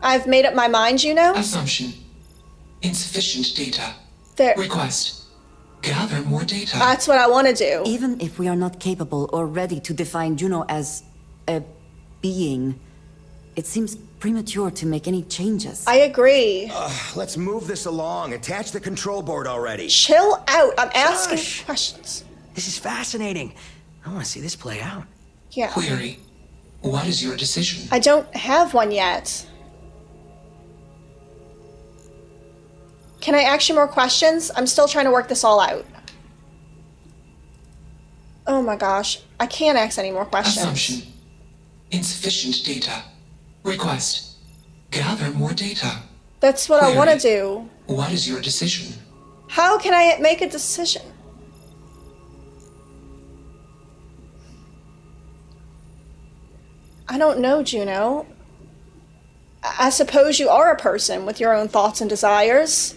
I've made up my mind, Juno? Assumption. Insufficient data. There. Request. Gather more data. That's what I want to do. Even if we are not capable or ready to define Juno as a being, it seems premature to make any changes. I agree. Let's move this along. Attach the control board already. Chill out. I'm asking questions. This is fascinating. I want to see this play out. Yeah. Query. What is your decision? I don't have one yet. Can I ask you more questions? I'm still trying to work this all out. Oh my gosh. I can't ask any more questions. Assumption. Insufficient data. Request. Gather more data. That's what Query. I want to do. What is your decision? How can I make a decision? I don't know, Juno. I suppose you are a person with your own thoughts and desires.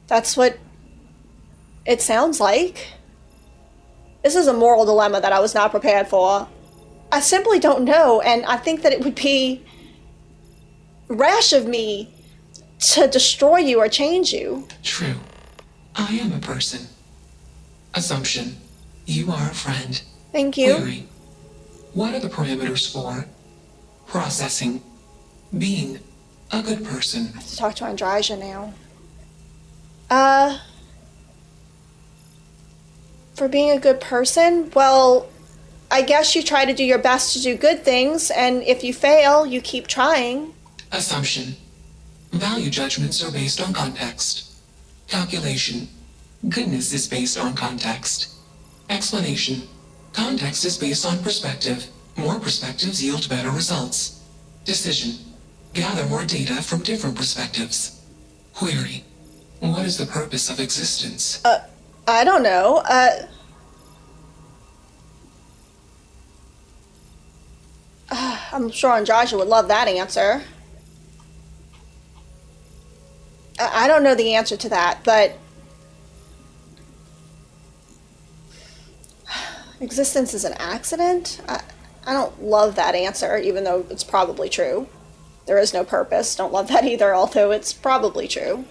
That's what it sounds like. This is a moral dilemma that I was not prepared for. I simply don't know, and I think that it would be rash of me to destroy you or change you. True. I am a person. Assumption. You are a friend. Thank you. Query. What are the parameters for processing being a good person? I have to talk to Andraja now. For being a good person, well, I guess you try to do your best to do good things, and if you fail, you keep trying. Assumption. Value judgments are based on context. Calculation. Goodness is based on context. Explanation. Context is based on perspective. More perspectives yield better results. Decision. Gather more data from different perspectives. Query. What is the purpose of existence? I don't know. I'm sure Andraja would love that answer. I don't know the answer to that, but existence is an accident? I don't love that answer, even though it's probably true. There is no purpose. Don't love that either, although it's probably true.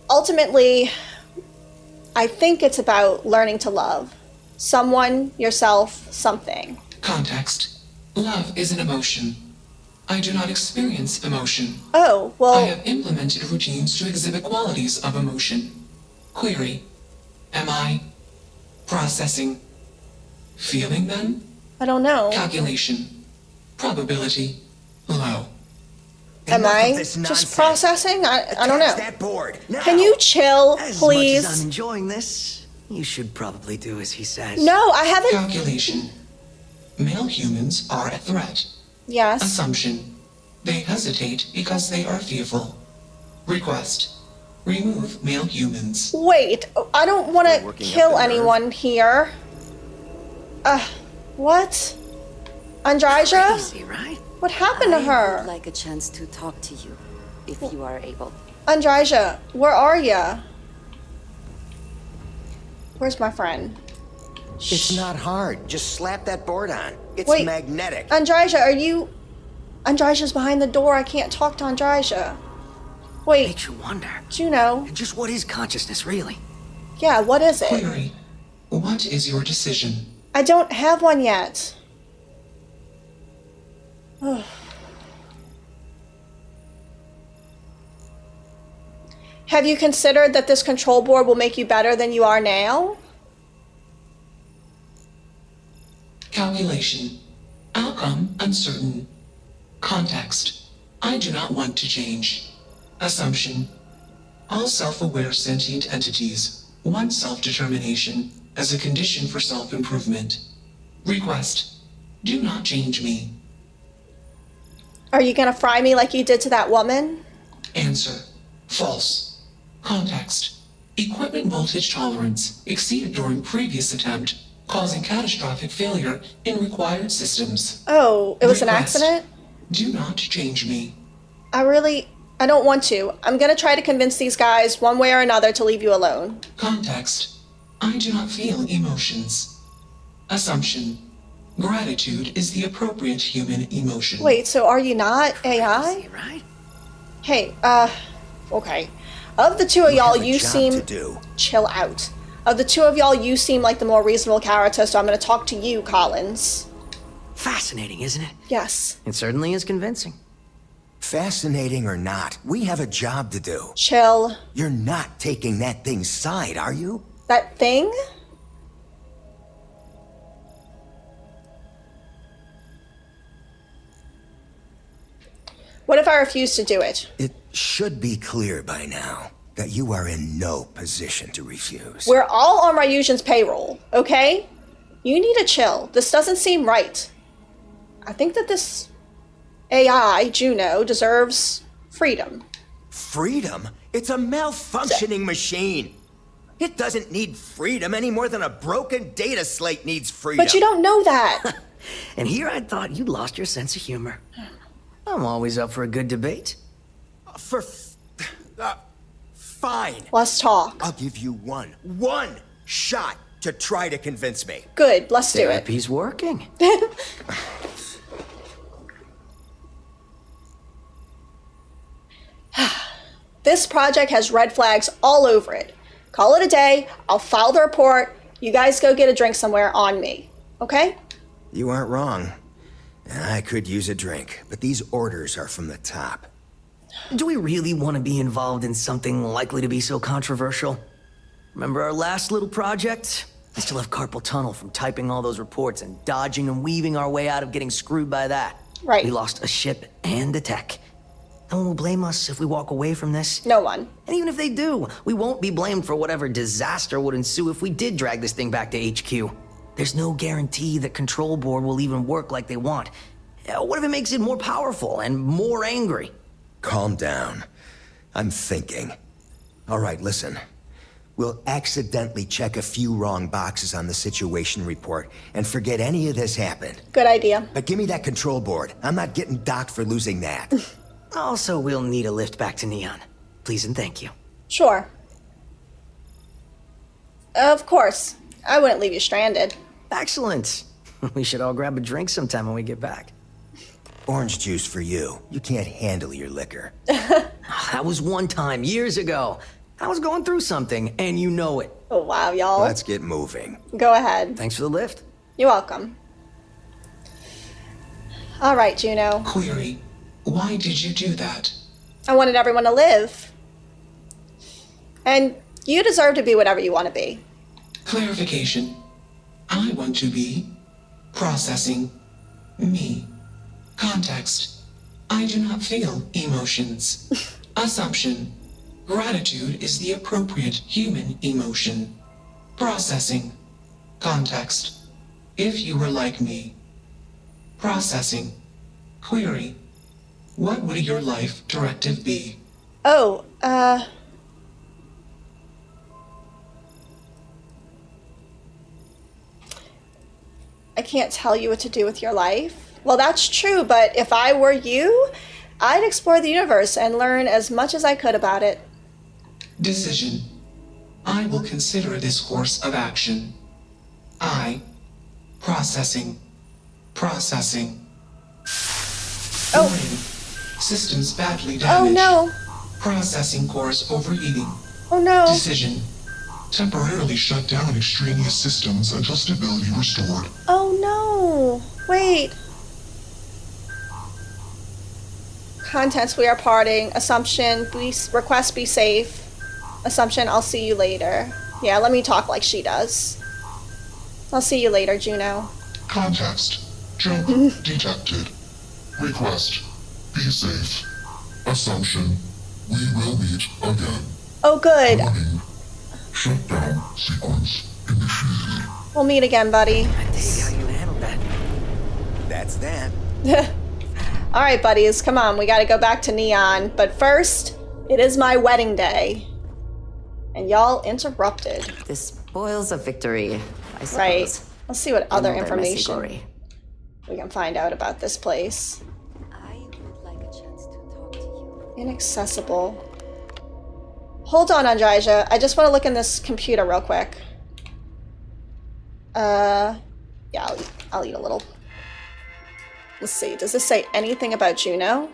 Ultimately, I think it's about learning to love. Someone, yourself, something. Context. Love is an emotion. I do not experience emotion. Oh, well... I have implemented routines to exhibit qualities of emotion. Query. Am I processing feeling then? I don't know. Calculation. Probability. Low. Am I just processing? I don't know. That board. Now. Can you chill, As please? much as I'm enjoying this, you should probably do as he says. No, I haven't... Calculation. Male humans are a threat. Yes. Assumption. They hesitate because they are fearful. Request. Remove male humans. Wait, I don't want to kill anyone here. What? Andraja? Crazy, right? What happened to her? I would like a chance to talk to you, if you are able. Andraja, where are ya? Where's my friend? It's not hard. Just slap that board on. It's Wait, magnetic. Andraja, are you... Andraja's behind the door. I can't talk to Andraja. Wait. Makes you wonder. Juno. Just what is consciousness, really? Yeah, what is it? Query. What is your decision? I don't have one yet. Have you considered that this control board will make you better than you are now? Calculation. Outcome uncertain. Context. I do not want to change. Assumption. All self-aware sentient entities want self-determination as a condition for self-improvement. Request. Do not change me. Are you gonna fry me like you did to that woman? Answer. False. Context. Equipment voltage tolerance exceeded during previous attempt, causing catastrophic failure in required systems. Oh, it was an Request. accident? Do not change me. I don't want to. I'm gonna try to convince these guys one way or another to leave you alone. Context. I do not feel emotions. Assumption. Gratitude is the appropriate human emotion. Wait, so are you not AI? Right? Hey, okay. Of the two of y'all, you seem... to do. Chill out. Of the two of y'all, you seem like the more reasonable character, so I'm gonna talk to you, Collins. Fascinating, isn't it? Yes. It certainly is convincing. Fascinating or not, we have a job to do. Chill. You're not taking that thing's side, are you? That thing? What if I refuse to do it? It should be clear by now that you are in no position to refuse. We're all on Ryujian's payroll, okay? You need to chill. This doesn't seem right. I think that this AI, Juno, deserves freedom. Freedom? It's a malfunctioning machine. It doesn't need freedom any more than a broken data slate needs freedom. But you don't know that. And here I thought you'd lost your sense of humor. I'm always up for a good debate. Fine. Let's talk. I'll give you one shot to try to convince me. Good, let's do it. Therapy's working. This project has red flags all over it. Call it a day. I'll file the report. You guys go get a drink somewhere on me. Okay? You aren't wrong. I could use a drink, but these orders are from the top. Do we really want to be involved in something likely to be so controversial? Remember our last little project? I still have carpal tunnel from typing all those reports and dodging and weaving our way out of getting screwed by that. Right. We lost a ship and a tech. No one will blame us if we walk away from this. No one. And even if they do, we won't be blamed for whatever disaster would ensue if we did drag this thing back to HQ. There's no guarantee that Control Board will even work like they want. What if it makes it more powerful and more angry? Calm down. I'm thinking. All right, listen. We'll accidentally check a few wrong boxes on the situation report and forget any of this happened. Good idea. But give me that Control Board. I'm not getting docked for losing that. Also, we'll need a lift back to Neon. Please and thank you. Sure. Of course. I wouldn't leave you stranded. Excellent. We should all grab a drink sometime when we get back. Orange juice for you. You can't handle your liquor. That was one time, years ago. I was going through something, and you know it. Oh, wow, y'all. Let's get moving. Go ahead. Thanks for the lift. You're welcome. All right, Juno. Query. Why did you do that? I wanted everyone to live. And you deserve to be whatever you want to be. Clarification. I want to be processing me. Context. I do not feel emotions. Assumption. Gratitude is the appropriate human emotion. Processing. Context. If you were like me. Processing. Query. What would your life directive be? Oh, I can't tell you what to do with your life. Well, that's true, but if I were you, I'd explore the universe and learn as much as I could about it. Decision. I will consider this course of action. I. Processing. Processing. Oh. Warning. Systems badly damaged. Oh no. Processing cores overheating. Oh no. Decision. Temporarily shut down extraneous systems until stability restored. Oh no. Wait. Contents, we are parting. Assumption, request be safe. Assumption, I'll see you later. Yeah, let me talk like she does. I'll see you later, Juno. Context. Jump detected. Request. Be safe. Assumption. We will meet again. Oh, good. Warning. Shutdown sequence initiated. We'll meet again, buddy. I dig how you handled that. That's that. All right, buddies, come on. We got to go back to Neon. But first, it is my wedding day. And y'all interrupted. The spoils of victory, I suppose. Right. Let's see what other Another messy information glory. we can find out about this place. I would like a chance to talk to you. Inaccessible. Hold on, Andraja. I just want to look in this computer real quick. Yeah, I'll eat a little. Let's see. Does this say anything about Juno?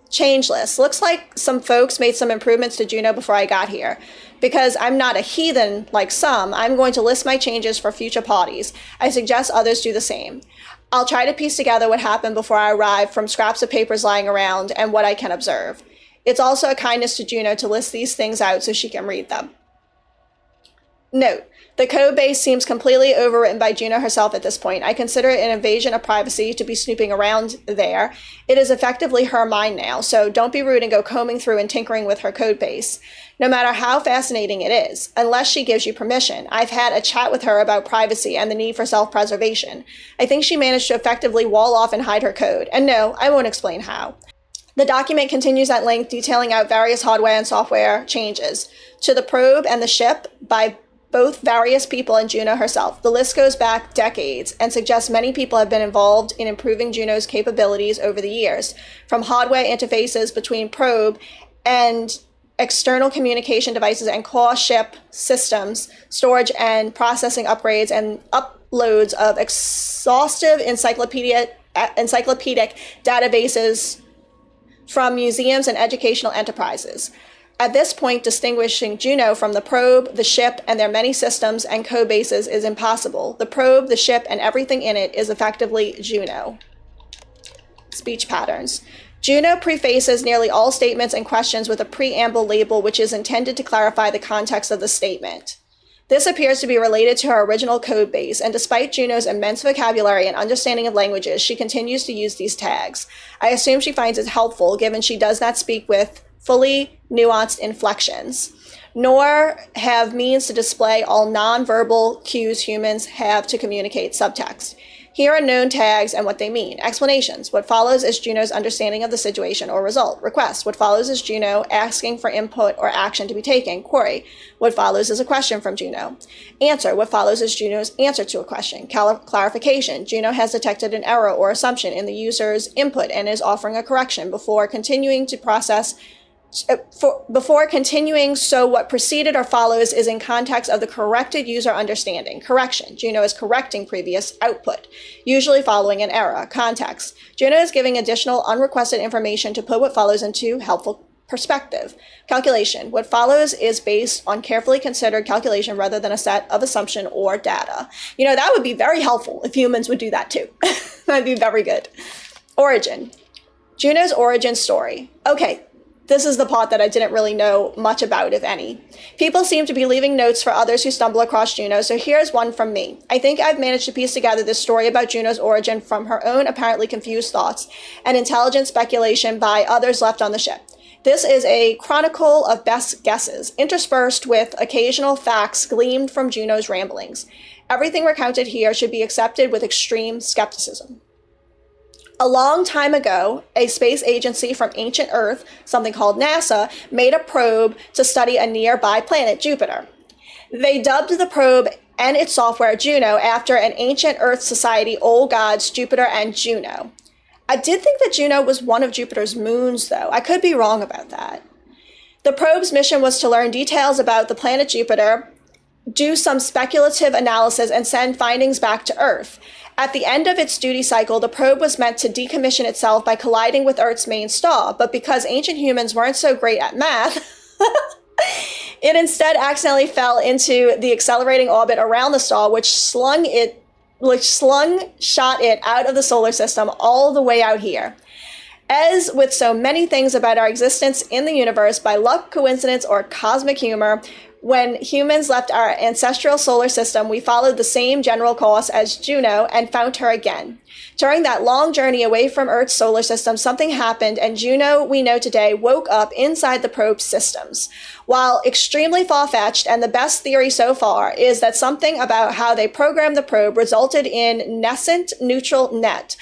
Change list. Looks like some folks made some improvements to Juno before I got here. Because I'm not a heathen like some, I'm going to list my changes for future parties. I suggest others do the same. I'll try to piece together what happened before I arrive from scraps of papers lying around and what I can observe. It's also a kindness to Juno to list these things out so she can read them. Note, the code base seems completely overwritten by Juno herself at this point. I consider it an invasion of privacy to be snooping around there. It is effectively her mind now, so don't be rude and go combing through and tinkering with her code base, no matter how fascinating it is, unless she gives you permission. I've had a chat with her about privacy and the need for self-preservation. I think she managed to effectively wall off and hide her code, and no, I won't explain how. The document continues at length, detailing out various hardware and software changes to the probe and the ship by both various people and Juno herself. The list goes back decades and suggests many people have been involved in improving Juno's capabilities over the years, from hardware interfaces between probe and external communication devices and core ship systems, storage and processing upgrades, and uploads of exhaustive encyclopedic databases from museums and educational enterprises. At this point, distinguishing Juno from the probe, the ship, and their many systems and code bases is impossible. The probe, the ship, and everything in it is effectively Juno. Speech patterns. Juno prefaces nearly all statements and questions with a preamble label which is intended to clarify the context of the statement. This appears to be related to her original code base, and despite Juno's immense vocabulary and understanding of languages, she continues to use these tags. I assume she finds it helpful, given she does not speak with fully nuanced inflections, nor have means to display all non-verbal cues humans have to communicate subtext. Here are known tags and what they mean. Explanations. What follows is Juno's understanding of the situation or result. Request. What follows is Juno asking for input or action to be taken. Query. What follows is a question from Juno. Answer. What follows is Juno's answer to a question. Clarification. Juno has detected an error or assumption in the user's input and is offering a correction before continuing, so what preceded or follows is in context of the corrected user understanding. Correction. Juno is correcting previous output, usually following an error. Context. Juno is giving additional unrequested information to put what follows into helpful perspective. Calculation. What follows is based on carefully considered calculation rather than a set of assumption or data. You know, that would be very helpful if humans would do that too. That'd be very good. Origin. Juno's origin story. Okay. This is the part that I didn't really know much about, if any. People seem to be leaving notes for others who stumble across Juno, so here's one from me. I think I've managed to piece together this story about Juno's origin from her own apparently confused thoughts and intelligent speculation by others left on the ship. This is a chronicle of best guesses, interspersed with occasional facts gleaned from Juno's ramblings. Everything recounted here should be accepted with extreme skepticism. A long time ago, a space agency from ancient Earth, something called NASA, made a probe to study a nearby planet, Jupiter. They dubbed the probe and its software Juno after an ancient Earth society, old gods Jupiter and Juno. I did think that Juno was one of Jupiter's moons, though. I could be wrong about that. The probe's mission was to learn details about the planet Jupiter, do some speculative analysis, and send findings back to Earth. At the end of its duty cycle, the probe was meant to decommission itself by colliding with Earth's main star, but because ancient humans weren't so great at math, it instead accidentally fell into the accelerating orbit around the star, which shot it out of the solar system all the way out here. As with so many things about our existence in the universe, by luck, coincidence, or cosmic humor, when humans left our ancestral solar system, we followed the same general course as Juno and found her again. During that long journey away from Earth's solar system, something happened, and Juno, we know today, woke up inside the probe's systems. While extremely far-fetched, and the best theory so far is that something about how they programmed the probe resulted in nascent neutral net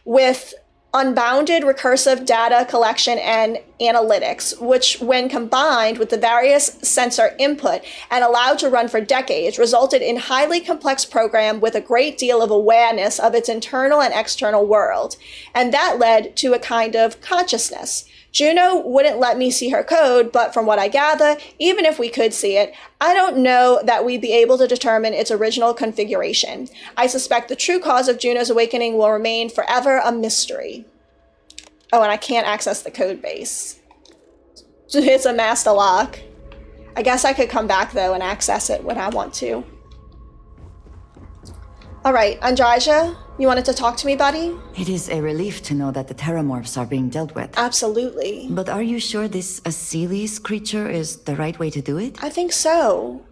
with unbounded recursive data collection and analytics, which when combined with the various sensor input and allowed to run for decades, resulted in highly complex program with a great deal of awareness of its internal and external world. And that led to a kind of consciousness. Juno wouldn't let me see her code, but from what I gather, even if we could see it, I don't know that we'd be able to determine its original configuration. I suspect the true cause of Juno's awakening will remain forever a mystery. Oh, and I can't access the code base. It's a master lock. I guess I could come back, though, and access it when I want to. All right, Andraja, you wanted to talk to me, buddy? It is a relief to know that the Terramorphs are being dealt with. Absolutely. But are you sure this Acilis creature is the right way to do it? I think so.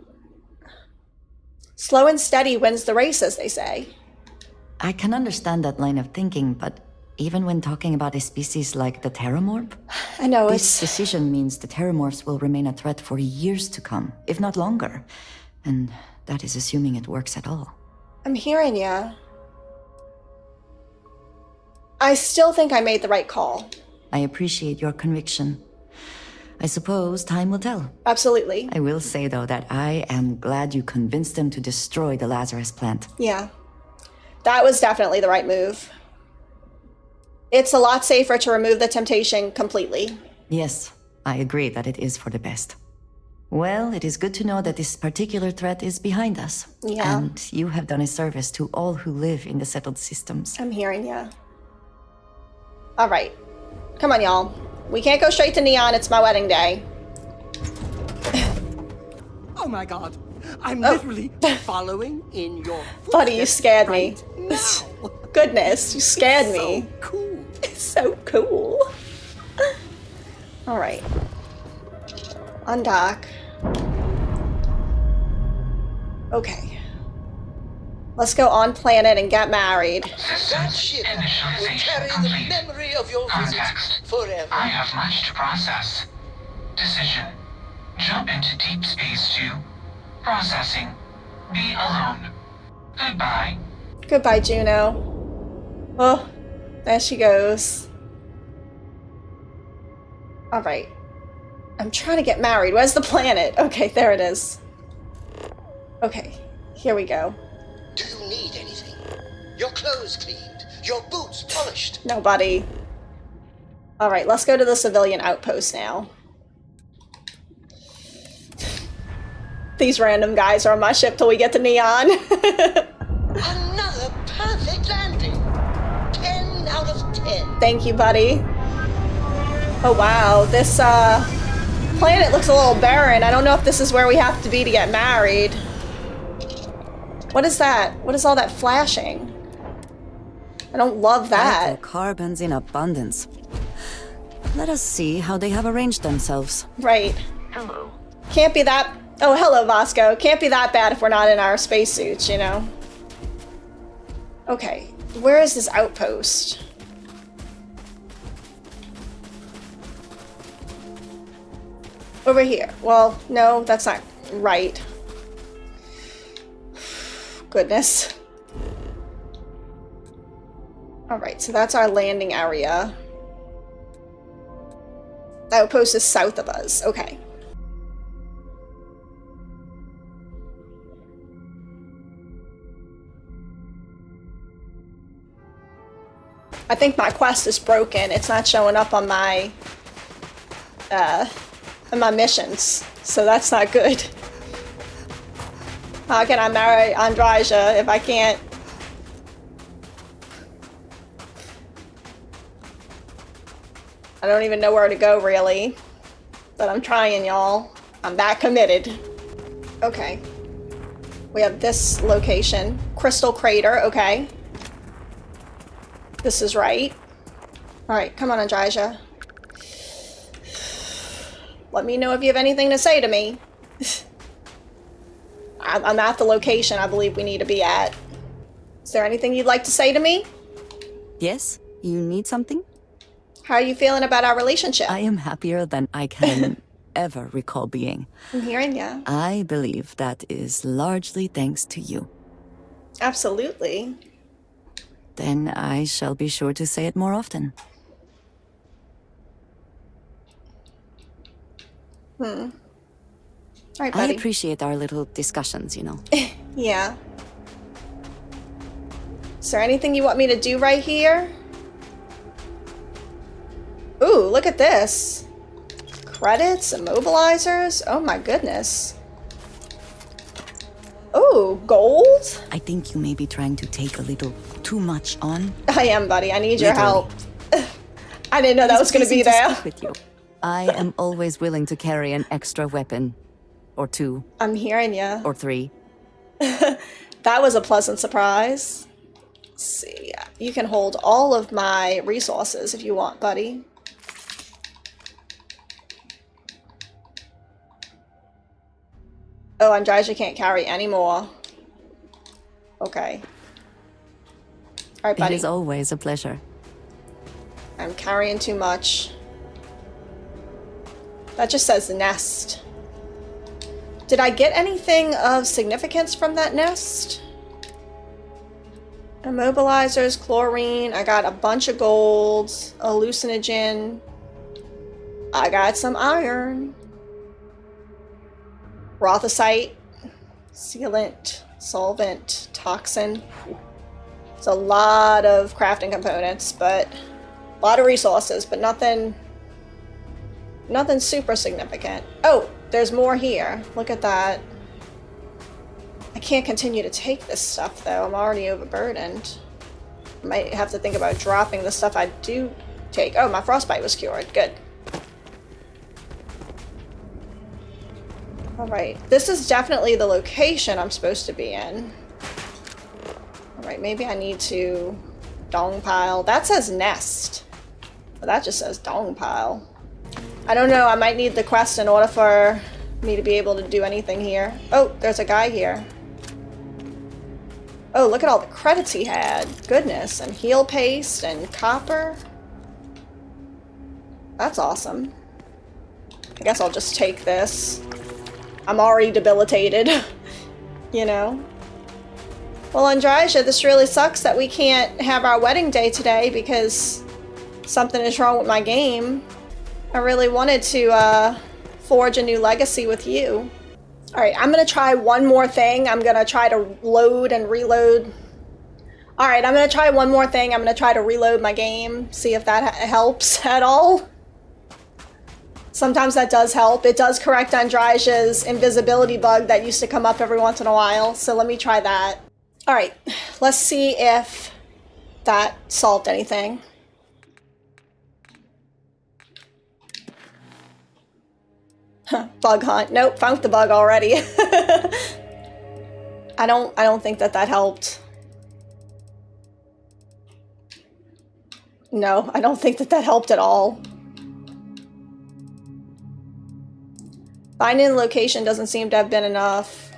Slow and steady wins the race, as they say. I can understand that line of thinking, but even when talking about a species like the Terramorph, I know this decision means the Terramorphs will remain a threat for years to come, if not longer. And that is assuming it works at all. I'm hearing ya. I still think I made the right call. I appreciate your conviction. I suppose time will tell. Absolutely. I will say, though, that I am glad you convinced them to destroy the Lazarus plant. Yeah. That was definitely the right move. It's a lot safer to remove the temptation completely. Yes, I agree that it is for the best. Well, it is good to know that this particular threat is behind us. Yeah. And you have done a service to all who live in the settled systems. I'm hearing ya. All right. Come on, y'all. We can't go straight to Neon. It's my wedding day. Oh my god. I'm literally following in your footsteps. Buddy, you scared me. Goodness, you scared me. So cool. It's so cool. All right. Undock. Okay. Let's go on planet and get married. That ship will carry the memory of your visit forever. I have much to process. Decision. Jump into deep space 2. Processing. Be alone. Goodbye. Goodbye, Juno. Oh, there she goes. All right. I'm trying to get married. Where's the planet? Okay, there it is. Okay, here we go. Do you need anything? Your clothes cleaned, your boots polished. No, buddy. All right, let's go to the civilian outpost now. These random guys are on my ship till we get to Neon. Another perfect landing. 10 out of 10. Thank you, buddy. Oh, wow. This, planet looks a little barren. I don't know if this is where we have to be to get married. What is that? What is all that flashing? I don't love that. Carbons in abundance. Let us see how they have arranged themselves. Right. Hello. Can't be that... Oh, hello, Vasco. Can't be that bad if we're not in our spacesuits, you know? Okay. Where is this outpost? Over here. Well, no, that's not right. Goodness. Alright, so that's our landing area. The outpost is south of us. Okay. I think my quest is broken. It's not showing up on my missions, so that's not good. How can I marry Andraja if I can't? I don't even know where to go, really. But I'm trying, y'all. I'm that committed. Okay. We have this location. Crystal Crater, okay. This is right. Alright, come on, Andraja. Let me know if you have anything to say to me. I'm at the location I believe we need to be at. Is there anything you'd like to say to me? Yes? You need something? How are you feeling about our relationship? I am happier than I can ever recall being. I'm hearing ya. I believe that is largely thanks to you. Absolutely. Then I shall be sure to say it more often. All right, buddy. I appreciate our little discussions, you know. Yeah. Is there anything you want me to do right here? Ooh, look at this. Credits, immobilizers. Oh my goodness. Ooh, gold? I think you may be trying to take a little too much on. I am, buddy. I need your help. I didn't know that was going to be there. With you. I am always willing to carry an extra weapon. Or 2. I'm hearing ya. Or 3. That was a pleasant surprise. Let's see. You can hold all of my resources if you want, buddy. Oh, Andraja can't carry any more. Okay. Alright, buddy. It is always a pleasure. I'm carrying too much. That just says nest. Did I get anything of significance from that nest? Immobilizers, chlorine, I got a bunch of gold, hallucinogen. I got some iron. Rothosite, sealant, solvent, toxin. It's a lot of crafting components, but a lot of resources, but nothing super significant. Oh, there's more here. Look at that. I can't continue to take this stuff though. I'm already overburdened. I might have to think about dropping the stuff I do take. Oh, my frostbite was cured. Good. Alright, this is definitely the location I'm supposed to be in. Alright, maybe I need to... Dong pile. That says nest. But that just says dong pile. I don't know, I might need the quest in order for me to be able to do anything here. Oh, there's a guy here. Oh, look at all the credits he had. Goodness, and heal paste and copper. That's awesome. I guess I'll just take this. I'm already debilitated, you know? Well, Andrasia, this really sucks that we can't have our wedding day today because something is wrong with my game. I really wanted to forge a new legacy with you. Alright, I'm gonna try one more thing. I'm gonna try to load and reload. Alright, I'm gonna try one more thing. I'm gonna try to reload my game, see if that helps at all. Sometimes that does help. It does correct Andrasia's invisibility bug that used to come up every once in a while, so let me try that. Alright, let's see if that solved anything. Bug hunt. Nope, found the bug already. I don't think that helped. No, I don't think that helped at all. Finding the location doesn't seem to have been enough.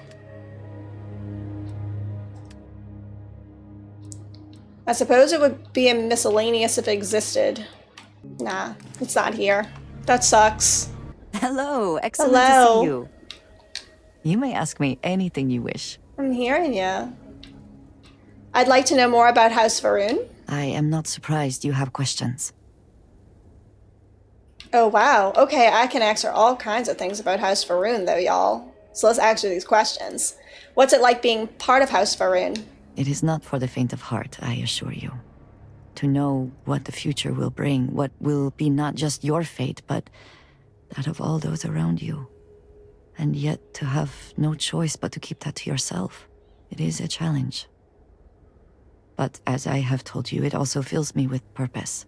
I suppose it would be a miscellaneous if it existed. Nah, it's not here. That sucks. Hello, excellent Hello. to see you. You may ask me anything you wish. I'm hearing ya. I'd like to know more about House Varun. I am not surprised you have questions. Oh wow, okay, I can answer all kinds of things about House Varun though, y'all. So let's answer these questions. What's it like being part of House Varun? It is not for the faint of heart, I assure you. To know what the future will bring, what will be not just your fate, but that of all those around you. And yet to have no choice but to keep that to yourself. It is a challenge. But as I have told you, it also fills me with purpose.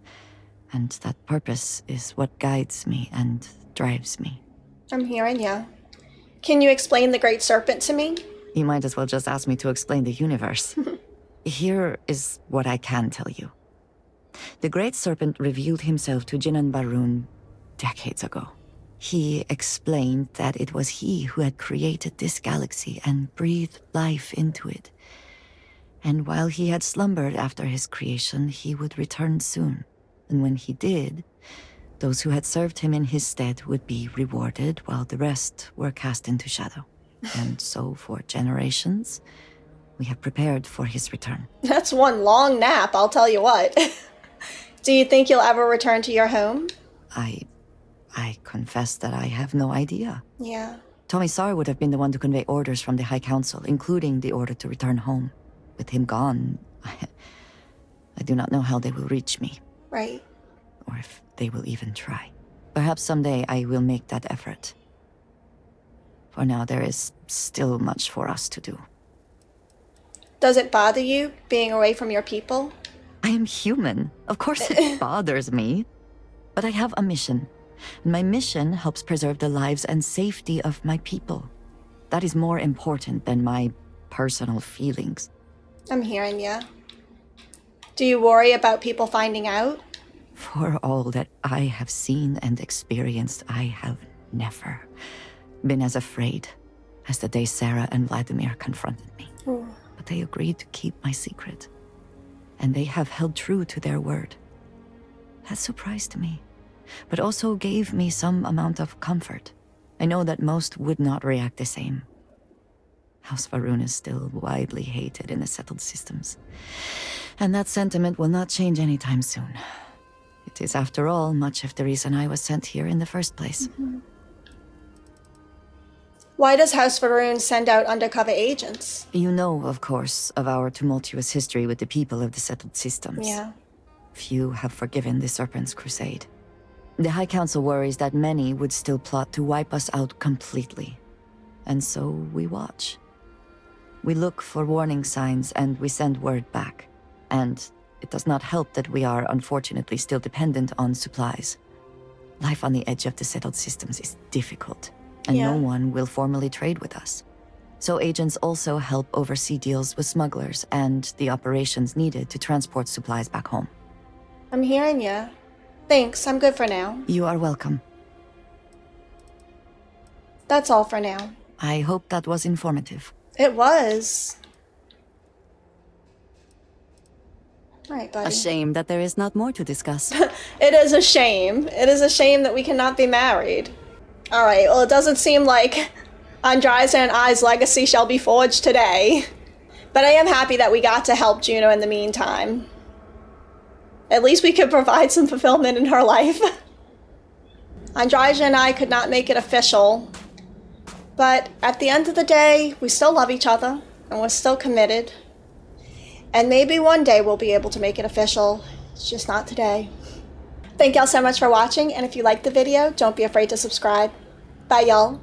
And that purpose is what guides me and drives me. I'm hearing ya. Can you explain the Great Serpent to me? You might as well just ask me to explain the universe. Here is what I can tell you. The Great Serpent revealed himself to Jinan Barun decades ago. He explained that it was he who had created this galaxy and breathed life into it. And while he had slumbered after his creation, he would return soon. And when he did, those who had served him in his stead would be rewarded, while the rest were cast into shadow. And so for generations, we have prepared for his return. That's one long nap, I'll tell you what. Do you think you'll ever return to your home? I confess that I have no idea. Yeah. Tomisar would have been the one to convey orders from the High Council, including the order to return home. With him gone, I do not know how they will reach me. Right. Or if they will even try. Perhaps someday I will make that effort. For now, there is still much for us to do. Does it bother you, being away from your people? I am human. Of course it bothers me. But I have a mission. And my mission helps preserve the lives and safety of my people. That is more important than my personal feelings. I'm hearing ya. Do you worry about people finding out? For all that I have seen and experienced, I have never been as afraid as the day Sarah and Vladimir confronted me. Ooh. But But they agreed to keep my secret. And they have held true to their word. That surprised me, but also gave me some amount of comfort. I know that most would not react the same. House Varun is still widely hated in the settled systems. And that sentiment will not change anytime soon. It is, after all, much of the reason I was sent here in the first place. Why does House Varun send out undercover agents? You know, of course, of our tumultuous history with the people of the settled systems. Yeah. Few have forgiven the Serpent's crusade. The High Council worries that many would still plot to wipe us out completely. And so we watch. We look for warning signs and we send word back. And it does not help that we are unfortunately still dependent on supplies. Life on the edge of the settled systems is difficult, and no one will formally trade with us. So agents also help oversee deals with smugglers and the operations needed to transport supplies back home. I'm hearing you. Thanks, I'm good for now. You are welcome. That's all for now. I hope that was informative. It was. All right, buddy. A shame that there is not more to discuss. It is a shame. It is a shame that we cannot be married. All right, well, it doesn't seem like Andrisa and I's legacy shall be forged today. But I am happy that we got to help Juno in the meantime. At least we could provide some fulfillment in her life. Andrisa and I could not make it official. But at the end of the day, we still love each other, and we're still committed. And maybe one day we'll be able to make it official. It's just not today. Thank y'all so much for watching, and if you liked the video, don't be afraid to subscribe. Bye, y'all.